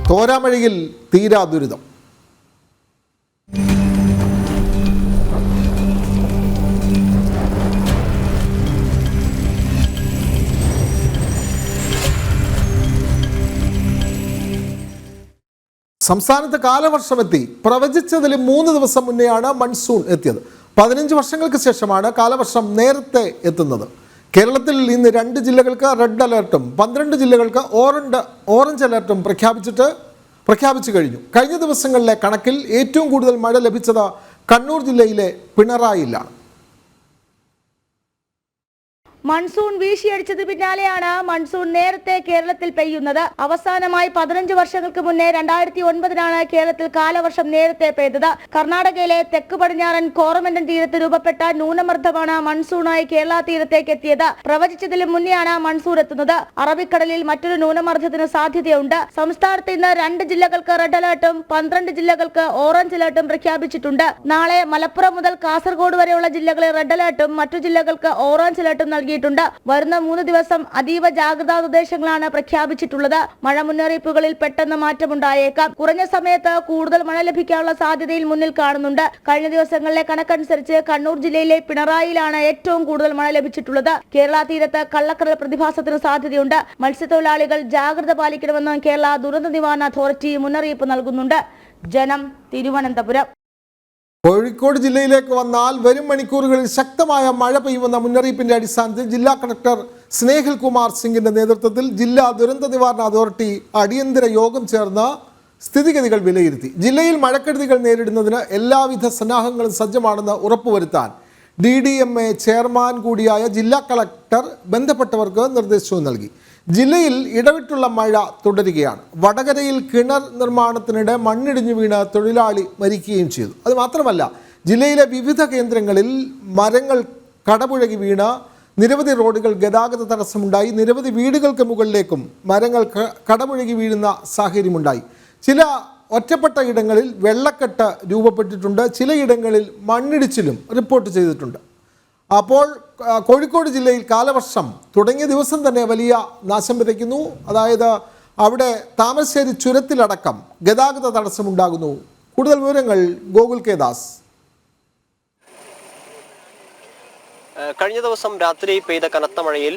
തോരാമഴയിൽ തീരാ ദുരിതം. സംസ്ഥാനത്ത് കാലവർഷമെത്തി. പ്രവചിച്ചതിലും 3 ദിവസം മുന്നെയാണ് മൺസൂൺ എത്തിയത്. 15 വർഷങ്ങൾക്ക് ശേഷമാണ് കാലവർഷം നേരത്തെ എത്തുന്നത്. കേരളത്തിൽ ഇന്ന് 2 ജില്ലകൾക്ക് റെഡ് അലേർട്ടും 12 ജില്ലകൾക്ക് ഓറഞ്ച് അലേർട്ടും പ്രഖ്യാപിച്ചു കഴിഞ്ഞു. കഴിഞ്ഞ ദിവസങ്ങളിലെ കണക്കിൽ ഏറ്റവും കൂടുതൽ മഴ ലഭിച്ചത് കണ്ണൂർ ജില്ലയിലെ പിണറായിയിലാണ്. മൺസൂൺ വീശിയടിച്ചത് പിന്നാലെയാണ് മൺസൂൺ നേരത്തെ കേരളത്തിൽ പെയ്യുന്നത്. അവസാനമായി 15 വർഷങ്ങൾക്ക് മുന്നേ 2009 കേരളത്തിൽ കാലവർഷം നേരത്തെ പെയ്തത്. കർണാടകയിലെ തെക്ക് പടിഞ്ഞാറൻ കോറമന്റൻ തീരത്ത് രൂപപ്പെട്ട ന്യൂനമർദ്ദമാണ് മൺസൂണായി കേരള തീരത്തേക്ക് എത്തിയത്. പ്രവചിച്ചതിലും മുന്നെയാണ് മൺസൂൺ എത്തുന്നത്. അറബിക്കടലിൽ മറ്റൊരു ന്യൂനമർദ്ദത്തിന് സാധ്യതയുണ്ട്. സംസ്ഥാനത്ത് ഇന്ന് 2 ജില്ലകൾക്ക് റെഡ് അലേർട്ടും 12 ജില്ലകൾക്ക് ഓറഞ്ച് അലേർട്ടും പ്രഖ്യാപിച്ചിട്ടുണ്ട്. നാളെ മലപ്പുറം മുതൽ കാസർഗോഡ് വരെയുള്ള ജില്ലകളിൽ റെഡ് അലേർട്ടും മറ്റു ജില്ലകൾക്ക് ഓറഞ്ച് അലേർട്ടും നൽകി. വരുന്ന 3 ദിവസം അതീവ ജാഗ്രതാ നിർദ്ദേശങ്ങളാണ് പ്രഖ്യാപിച്ചിട്ടുള്ളത്. മഴ മുന്നറിയിപ്പുകളിൽ പെട്ടെന്ന് മാറ്റമുണ്ടായേക്കാം. കുറഞ്ഞ സമയത്ത് കൂടുതൽ മഴ ലഭിക്കാനുള്ള സാധ്യതയിൽ മുന്നിൽ കാണുന്നുണ്ട്. കഴിഞ്ഞ ദിവസങ്ങളിലെ കണക്കനുസരിച്ച് കണ്ണൂർ ജില്ലയിലെ പിണറായിയിലാണ് ഏറ്റവും കൂടുതൽ മഴ ലഭിച്ചിട്ടുള്ളത്. കേരള തീരത്ത് കള്ളക്കടൽ പ്രതിഭാസത്തിന് സാധ്യതയുണ്ട്. മത്സ്യത്തൊഴിലാളികൾ ജാഗ്രത പാലിക്കണമെന്ന് കേരള ദുരന്ത നിവാരണ അതോറിറ്റി മുന്നറിയിപ്പ് നൽകുന്നുണ്ട്. ജനം, തിരുവനന്തപുരം. കോഴിക്കോട് ജില്ലയിലേക്ക് വന്നാൽ വരും മണിക്കൂറുകളിൽ ശക്തമായ മഴ പെയ്യുമെന്ന മുന്നറിയിപ്പിന്റെ അടിസ്ഥാനത്തിൽ ജില്ലാ കളക്ടർ സ്നേഹിൽ കുമാർ സിംഗിന്റെ നേതൃത്വത്തിൽ ജില്ലാ ദുരന്ത നിവാരണ അതോറിറ്റി അടിയന്തര യോഗം ചേർന്ന് സ്ഥിതിഗതികൾ വിലയിരുത്തി. ജില്ലയിൽ മഴക്കെടുതികൾ നേരിടുന്നതിന് എല്ലാവിധ സന്നാഹങ്ങളും സജ്ജമാണെന്ന് ഉറപ്പുവരുത്താൻ DDMA ചെയർമാൻ കൂടിയായ ജില്ലാ കളക്ടർ ബന്ധപ്പെട്ടവർക്ക് നിർദ്ദേശവും നൽകി. ജില്ലയിൽ ഇടവിട്ടുള്ള മഴ തുടരുകയാണ്. വടകരയിൽ കിണർ നിർമ്മാണത്തിനിടെ മണ്ണിടിഞ്ഞു വീണ് തൊഴിലാളി മരിക്കുകയും ചെയ്തു. അതുമാത്രമല്ല, ജില്ലയിലെ വിവിധ കേന്ദ്രങ്ങളിൽ മരങ്ങൾ കടപുഴകി വീണ് നിരവധി റോഡുകൾ ഗതാഗത തടസ്സമുണ്ടായി. നിരവധി വീടുകൾക്ക് മുകളിലേക്കും മരങ്ങൾ കടപുഴകി വീഴുന്ന സാഹചര്യമുണ്ടായി. ചില ഒറ്റപ്പെട്ട ഇടങ്ങളിൽ വെള്ളക്കെട്ട് രൂപപ്പെട്ടിട്ടുണ്ട്. ചിലയിടങ്ങളിൽ മണ്ണിടിച്ചിലും റിപ്പോർട്ട് ചെയ്തിട്ടുണ്ട്. അപ്പോൾ കോഴിക്കോട് ജില്ലയിൽ കാലവർഷം തുടങ്ങിയ ദിവസം തന്നെ വലിയ നാശം വിതയ്ക്കുന്നു. അതായത് അവിടെ താമരശ്ശേരി ചുരത്തിലടക്കം ഗതാഗത തടസ്സമുണ്ടാകുന്നു. കൂടുതൽ വിവരങ്ങൾ ഗോകുൽ കെ ദാസ്. കഴിഞ്ഞ ദിവസം രാത്രി പെയ്ത കനത്ത മഴയിൽ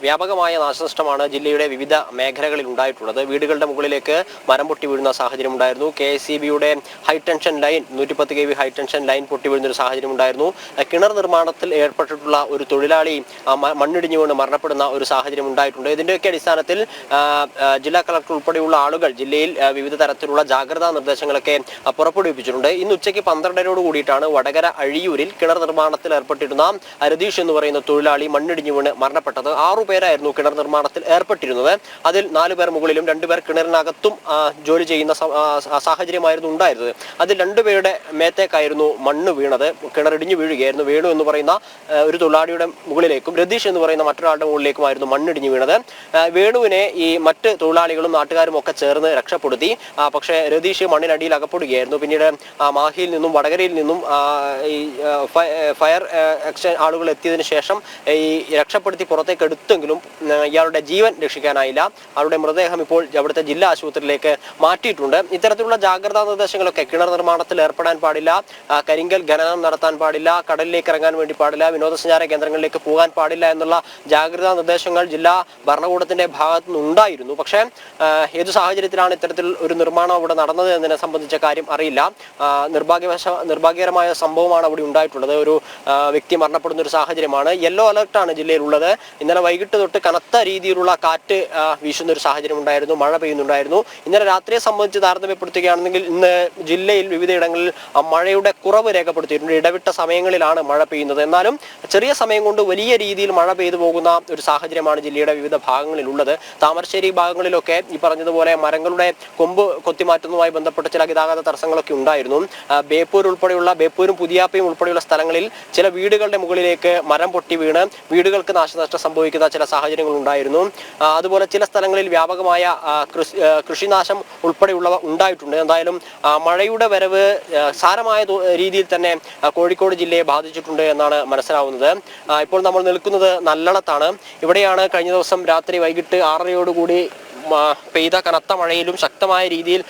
വ്യാപകമായ നാശനഷ്ടമാണ് ജില്ലയുടെ വിവിധ മേഖലകളിൽ ഉണ്ടായിട്ടുള്ളത്. വീടുകളുടെ മുകളിലേക്ക് മരം പൊട്ടി വീഴുന്ന സാഹചര്യം ഉണ്ടായിരുന്നു. KSEBയുടെ high tension line 110 kV high tension line പൊട്ടി വീഴുന്നൊരു സാഹചര്യം ഉണ്ടായിരുന്നു. കിണർ നിർമ്മാണത്തിൽ ഏർപ്പെട്ടിട്ടുള്ള ഒരു തൊഴിലാളി മണ്ണിടിഞ്ഞു വീണ് മരണപ്പെടുന്ന ഒരു സാഹചര്യം ഉണ്ടായിട്ടുണ്ട്. ഇതിൻ്റെയൊക്കെ അടിസ്ഥാനത്തിൽ ജില്ലാ കളക്ടർ ഉൾപ്പെടെയുള്ള ആളുകൾ ജില്ലയിൽ വിവിധ തരത്തിലുള്ള ജാഗ്രതാ നിർദ്ദേശങ്ങളൊക്കെ പുറപ്പെടുവിപ്പിച്ചിട്ടുണ്ട്. ഇന്ന് ഉച്ചയ്ക്ക് 12:00 കൂടിയിട്ടാണ് വടകര അഴിയൂരിൽ കിണർ നിർമ്മാണത്തിൽ ഏർപ്പെട്ടിരുന്ന രതീഷ് എന്ന് പറയുന്ന തൊഴിലാളി മണ്ണിടിഞ്ഞു വീണ് മരണപ്പെട്ടത്. 6 പേരായിരുന്നു കിണർ നിർമ്മാണത്തിൽ ഏർപ്പെട്ടിരുന്നത്. അതിൽ 4 പേർ മുകളിലും 2 പേർ കിണറിനകത്തും ജോലി ചെയ്യുന്ന സാഹചര്യമായിരുന്നു ഉണ്ടായിരുന്നത്. അതിൽ 2 പേരുടെ മേത്തേക്കായിരുന്നു മണ്ണ് വീണത്. കിണറിടിഞ്ഞു വീഴുകയായിരുന്നു. വേണു എന്ന് പറയുന്ന ഒരു തൊഴിലാളിയുടെ മുകളിലേക്കും രതീഷ് എന്ന് പറയുന്ന മറ്റൊരാളുടെ മുകളിലേക്കുമായിരുന്നു മണ്ണിടിഞ്ഞു വീണത്. വേണുവിനെ ഈ മറ്റ് തൊഴിലാളികളും നാട്ടുകാരും ഒക്കെ ചേർന്ന് രക്ഷപ്പെടുത്തി. പക്ഷേ രതീഷ് മണ്ണിനടിയിൽ അകപ്പെടുകയായിരുന്നു. പിന്നീട് മാഹിയിൽ നിന്നും വടകരയിൽ നിന്നും ഈ ഫയർ എക്സ്റ്റൻ ആളുകൾ എത്തിയതിനു ശേഷം ഈ രക്ഷപ്പെടുത്തി പുറത്തേക്ക് എടുത്തെങ്കിലും ഇയാളുടെ ജീവൻ രക്ഷിക്കാനായില്ല. അവരുടെ മൃതദേഹം ഇപ്പോൾ അവിടുത്തെ ജില്ലാ ആശുപത്രിയിലേക്ക് മാറ്റിയിട്ടുണ്ട്. ഇത്തരത്തിലുള്ള ജാഗ്രതാ നിർദ്ദേശങ്ങളൊക്കെ കിണർ നിർമ്മാണത്തിൽ ഏർപ്പെടാൻ പാടില്ല, കരിങ്കൽ ഖനനം നടത്താൻ പാടില്ല, കടലിലേക്ക് ഇറങ്ങാൻ വേണ്ടി പാടില്ല, വിനോദസഞ്ചാര കേന്ദ്രങ്ങളിലേക്ക് പോകാൻ പാടില്ല എന്നുള്ള ജാഗ്രതാ നിർദ്ദേശങ്ങൾ ജില്ലാ ഭരണകൂടത്തിന്റെ ഭാഗത്തു നിന്നുണ്ടായിരുന്നു. പക്ഷേ ഏതു സാഹചര്യത്തിലാണ് ഇത്തരത്തിൽ ഒരു നിർമ്മാണം അവിടെ നടന്നത് എന്നതിനെ സംബന്ധിച്ച കാര്യം അറിയില്ല. നിർഭാഗ്യകരമായ സംഭവമാണ് അവിടെ ഉണ്ടായിട്ടുള്ളത്. ഒരു വ്യക്തി മരണപ്പെടുന്ന ഒരു സാഹചര്യമാണ്. യെല്ലോ അലർട്ടാണ് ജില്ലയിലുള്ളത്. ഇന്നലെ വൈകിട്ട് തൊട്ട് കനത്ത രീതിയിലുള്ള കാറ്റ് വീശുന്ന ഒരു സാഹചര്യം ഉണ്ടായിരുന്നു. മഴ പെയ്യുന്നുണ്ടായിരുന്നു. ഇന്നലെ രാത്രിയെ സംബന്ധിച്ച് താരതമ്യപ്പെടുത്തുകയാണെങ്കിൽ ഇന്ന് ജില്ലയിൽ വിവിധയിടങ്ങളിൽ മഴയുടെ കുറവ് രേഖപ്പെടുത്തിയിട്ടുണ്ട്. ഇടവിട്ട സമയങ്ങളിലാണ് മഴ പെയ്യുന്നത്. എന്നാലും ചെറിയ സമയം കൊണ്ട് വലിയ രീതിയിൽ മഴ പെയ്തു പോകുന്ന ഒരു സാഹചര്യമാണ് ജില്ലയുടെ വിവിധ ഭാഗങ്ങളിലുള്ളത്. താമരശ്ശേരി ഭാഗങ്ങളിലൊക്കെ ഈ പറഞ്ഞതുപോലെ മരങ്ങളുടെ കൊമ്പ് കൊത്തിമാറ്റുന്നതുമായി ബന്ധപ്പെട്ട ചില ഗതാഗത തടസ്സങ്ങളൊക്കെ ഉണ്ടായിരുന്നു. ബേപ്പൂരും പുതിയാപ്പയും ഉൾപ്പെടെയുള്ള സ്ഥലങ്ങളിൽ ചില വീടുകളുടെ മുകളിലേക്ക് മരം പൊട്ടി വീണ് വീടുകൾക്ക് നാശനഷ്ടം സംഭവിക്കുന്ന ചില സാഹചര്യങ്ങൾ ഉണ്ടായിരുന്നു. അതുപോലെ ചില സ്ഥലങ്ങളിൽ വ്യാപകമായ കൃഷിനാശം ഉൾപ്പെടെയുള്ളവ ഉണ്ടായിട്ടുണ്ട്. എന്തായാലും മഴയുടെ വരവ് സാരമായ രീതിയിൽ തന്നെ കോഴിക്കോട് ജില്ലയെ ബാധിച്ചിട്ടുണ്ട് എന്നാണ് മനസ്സിലാവുന്നത്. ഇപ്പോൾ നമ്മൾ നിൽക്കുന്നത് നല്ലളത്താണ്. ഇവിടെയാണ് കഴിഞ്ഞ ദിവസം രാത്രി വൈകിട്ട് 6:30 പെയ്ത കനത്ത മഴയിലും ശക്തമായ രീതിയിൽ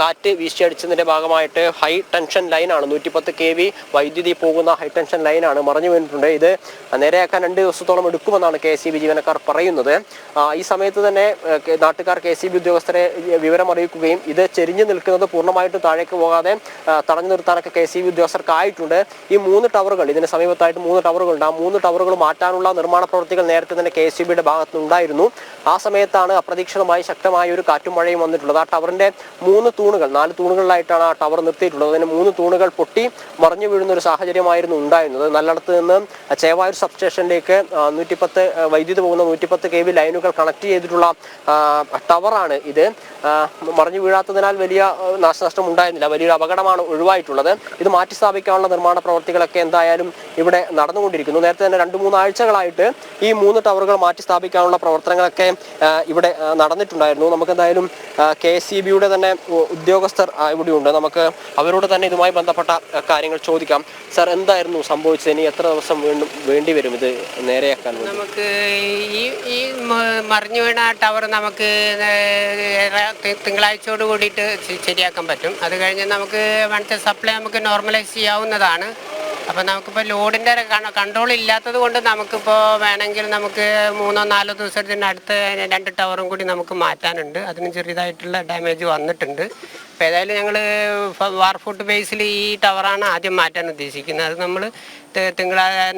കാറ്റ് വീശിയടിച്ചതിന്റെ ഭാഗമായിട്ട് ഹൈ ടെൻഷൻ ലൈനാണ് 110 kV വൈദ്യുതി പോകുന്ന ഹൈ ടെൻഷൻ ലൈനാണ് മറിഞ്ഞു വീണിട്ടുണ്ട്. ഇത് നേരെയാക്കാൻ 2 ദിവസത്തോളം എടുക്കുമെന്നാണ് KSEB ജീവനക്കാർ പറയുന്നത്. ഈ സമയത്ത് തന്നെ നാട്ടുകാർ KSEB ഉദ്യോഗസ്ഥരെ വിവരം അറിയിക്കുകയും ഇത് ചെരിഞ്ഞു നിൽക്കുന്നത് പൂർണ്ണമായിട്ടും താഴേക്ക് പോകാതെ തടഞ്ഞു നിർത്താനൊക്കെ KSEB ഉദ്യോഗസ്ഥർക്കായിട്ടുണ്ട്. ഈ 3 ടവറുകൾ, ഇതിന് സമീപത്തായിട്ട് 3 ടവറുകളുണ്ട്. ആ 3 ടവറുകൾ മാറ്റാനുള്ള നിർമ്മാണ പ്രവൃത്തികൾ നേരത്തെ തന്നെ KSEBയുടെ ഭാഗത്തുനിന്നുണ്ടായിരുന്നു. ആ സമയത്താണ് അപ്രതീക്ഷിതമായി ശക്തമായ ഒരു കാറ്റും മഴയും വന്നിട്ടുള്ളത്. ആ ടവറിന്റെ 3 തൂണുകൾ, 4 തൂണുകളിലായിട്ടാണ് ആ ടവർ നിർത്തിയിട്ടുള്ളത്. അതിന് 3 തൂണുകൾ പൊട്ടി മറിഞ്ഞു വീഴുന്ന ഒരു സാഹചര്യമായിരുന്നു ഉണ്ടായിരുന്നത്. നല്ലടത്ത് നിന്ന് ചേവായൂർ സബ്സ്റ്റേഷനിലേക്ക് 110 വൈദ്യുതി പോകുന്ന 110 kV ലൈനുകൾ കണക്ട് ചെയ്തിട്ടുള്ള ടവറാണ് ഇത്. മറിഞ്ഞു വീഴാത്തതിനാൽ വലിയ നാശനഷ്ടം ഉണ്ടായിരുന്നില്ല. വലിയൊരു അപകടമാണ് ഒഴിവായിട്ടുള്ളത്. ഇത് മാറ്റി സ്ഥാപിക്കാനുള്ള നിർമ്മാണ പ്രവർത്തികളൊക്കെ എന്തായാലും ഇവിടെ നടന്നുകൊണ്ടിരിക്കുന്നു. നേരത്തെ തന്നെ 2-3 ആഴ്ചകളായിട്ട് ഈ 3 ടവറുകൾ മാറ്റി സ്ഥാപിക്കാനുള്ള പ്രവർത്തനങ്ങളൊക്കെ ഇവിടെ നടന്നിട്ടുണ്ടായിരുന്നു. നമുക്ക് എന്തായാലും KSEBയുടെ തന്നെ ഉദ്യോഗസ്ഥർ ഇവിടെയുണ്ട്. നമുക്ക് അവരോട് തന്നെ ഇതുമായി ബന്ധപ്പെട്ട കാര്യങ്ങൾ ചോദിക്കാം. സർ, എന്തായിരുന്നു സംഭവിച്ചത്? ഇനി എത്ര ദിവസം വേണ്ടി വരും ഇത് നേരെയാക്കാൻ? നമുക്ക് ഈ മറിഞ്ഞു വീണ ടവർ നമുക്ക് തിങ്കളാഴ്ചയോട് കൂടിയിട്ട് ശരിയാക്കാൻ പറ്റും. അത് കഴിഞ്ഞ് നമുക്ക് വൺസ് സപ്ലൈ നമുക്ക് നോർമലൈസ് ചെയ്യാവുന്നതാണ്. അപ്പോൾ നമുക്കിപ്പോൾ ലോഡിൻ്റെ കൺട്രോൾ ഇല്ലാത്തത് കൊണ്ട് നമുക്കിപ്പോൾ വേണമെങ്കിൽ നമുക്ക് 3-4 ദിവസത്തിന് അടുത്ത് 2 ടവറും കൂടി നമുക്ക് മാറ്റാനുണ്ട്. അതിന് ചെറിയതായിട്ടുള്ള ഡാമേജ് വന്നിട്ടുണ്ട്. അപ്പോൾ ഏതായാലും ഞങ്ങൾ വാർഫുട്ട് ബേസിൽ ഈ ടവറാണ് ആദ്യം മാറ്റാൻ ഉദ്ദേശിക്കുന്നത്. അത് നമ്മൾ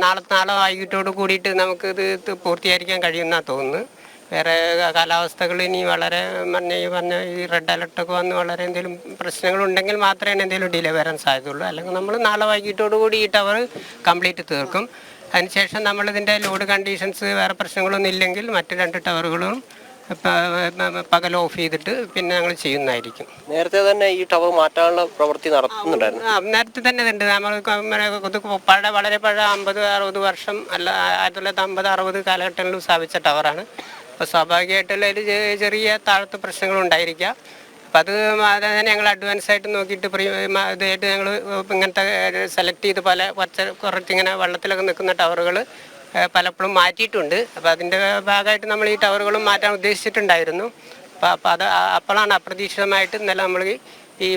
നാളെ വൈകിട്ടോട് കൂടിയിട്ട് നമുക്കിത് പൂർത്തീകരിക്കാൻ കഴിയുമെന്നാണ് തോന്നുന്നത്. വേറെ കാലാവസ്ഥകൾ ഇനി വളരെ ഈ റെഡ് അലർട്ടൊക്കെ വന്ന് വളരെ എന്തെങ്കിലും പ്രശ്നങ്ങളുണ്ടെങ്കിൽ മാത്രമേ എന്തെങ്കിലും ഡിലേ വരാൻ സാധ്യതയുള്ളൂ. അല്ലെങ്കിൽ നമ്മൾ നാളെ വൈകിട്ടോടു കൂടി ഈ ടവർ കംപ്ലീറ്റ് തീർക്കും. അതിനുശേഷം നമ്മളിതിൻ്റെ ലോഡ് കണ്ടീഷൻസ് വേറെ പ്രശ്നങ്ങളൊന്നും ഇല്ലെങ്കിൽ മറ്റ് 2 ടവറുകളും പകൽ ഓഫ് ചെയ്തിട്ട് പിന്നെ ഞങ്ങൾ ചെയ്യുന്നതായിരിക്കും. നേരത്തെ തന്നെ ഈ ടവർ മാറ്റാനുള്ള പ്രവൃത്തി നടത്തുന്നുണ്ടായിരുന്നു. നേരത്തെ തന്നെ ഉണ്ട്. നമ്മൾ വളരെ പഴയ 50-60 വർഷം അല്ല 1950-60 കാലഘട്ടങ്ങളിൽ സ്ഥാപിച്ച ടവറാണ്. അപ്പോൾ സ്വാഭാവികമായിട്ടുള്ള ഒരു ചെറിയ താഴത്തെ പ്രശ്നങ്ങളുണ്ടായിരിക്കാം. അപ്പം അത് തന്നെ ഞങ്ങൾ അഡ്വാൻസ് ആയിട്ട് നോക്കിയിട്ട് ഇതായിട്ട് ഞങ്ങൾ ഇങ്ങനത്തെ സെലക്ട് ചെയ്ത് കുറച്ചിങ്ങനെ വെള്ളത്തിലൊക്കെ നിൽക്കുന്ന ടവറുകൾ പലപ്പോഴും മാറ്റിയിട്ടുണ്ട്. അപ്പോൾ അതിൻ്റെ ഭാഗമായിട്ട് നമ്മൾ ഈ ടവറുകളും മാറ്റാൻ ഉദ്ദേശിച്ചിട്ടുണ്ടായിരുന്നു. അപ്പോൾ അപ്പോഴാണ് അപ്രതീക്ഷിതമായിട്ട് ഇന്നലെ നമ്മൾ ഈ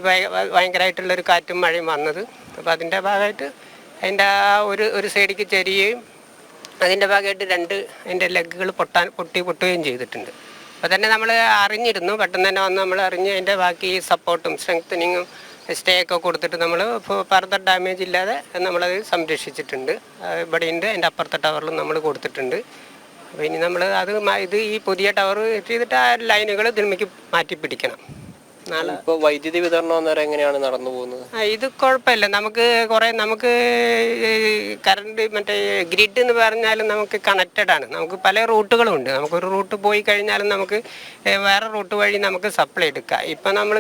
ഭയങ്കരമായിട്ടുള്ളൊരു കാറ്റും മഴയും വന്നത്. അപ്പോൾ അതിൻ്റെ ഭാഗമായിട്ട് അതിൻ്റെ ഒരു സൈഡിലേക്ക് ചെരിയുകയും അതിൻ്റെ ഭാഗമായിട്ട് 2 അതിൻ്റെ ലെഗുകൾ പൊട്ടുകയും ചെയ്തിട്ടുണ്ട്. അപ്പോൾ തന്നെ നമ്മൾ അറിഞ്ഞിരുന്നു. പെട്ടെന്ന് തന്നെ വന്ന് നമ്മൾ അറിഞ്ഞ് അതിൻ്റെ ബാക്കി സപ്പോർട്ടും സ്ട്രെങ്തനിങ്ങും സ്റ്റേ ഒക്കെ കൊടുത്തിട്ട് നമ്മൾ ഫർദർ ഡാമേജ് ഇല്ലാതെ നമ്മളത് സംരക്ഷിച്ചിട്ടുണ്ട്. ഇവിടെയുണ്ട്, അതിൻ്റെ അപ്പുറത്തെ ടവറിലും നമ്മൾ കൊടുത്തിട്ടുണ്ട്. അപ്പോൾ ഇനി നമ്മൾ ഈ പുതിയ ടവർ ചെയ്തിട്ട് ആ ലൈനുകൾ ഇതിലേക്ക് മാറ്റി പിടിക്കണം. നാളെ ഇപ്പോൾ വൈദ്യുതി വിതരണം അന്നേരം എങ്ങനെയാണ് നടന്നു പോകുന്നത്? ഇത് കുഴപ്പമില്ല. നമുക്ക് കറണ്ട് മറ്റേ ഗ്രിഡ് എന്ന് പറഞ്ഞാലും നമുക്ക് കണക്റ്റഡ് ആണ്. നമുക്ക് പല റൂട്ടുകളും ഉണ്ട്. നമുക്കൊരു റൂട്ട് പോയി കഴിഞ്ഞാലും നമുക്ക് വേറെ റൂട്ട് വഴി നമുക്ക് സപ്ലൈ എടുക്കാം. ഇപ്പം നമ്മൾ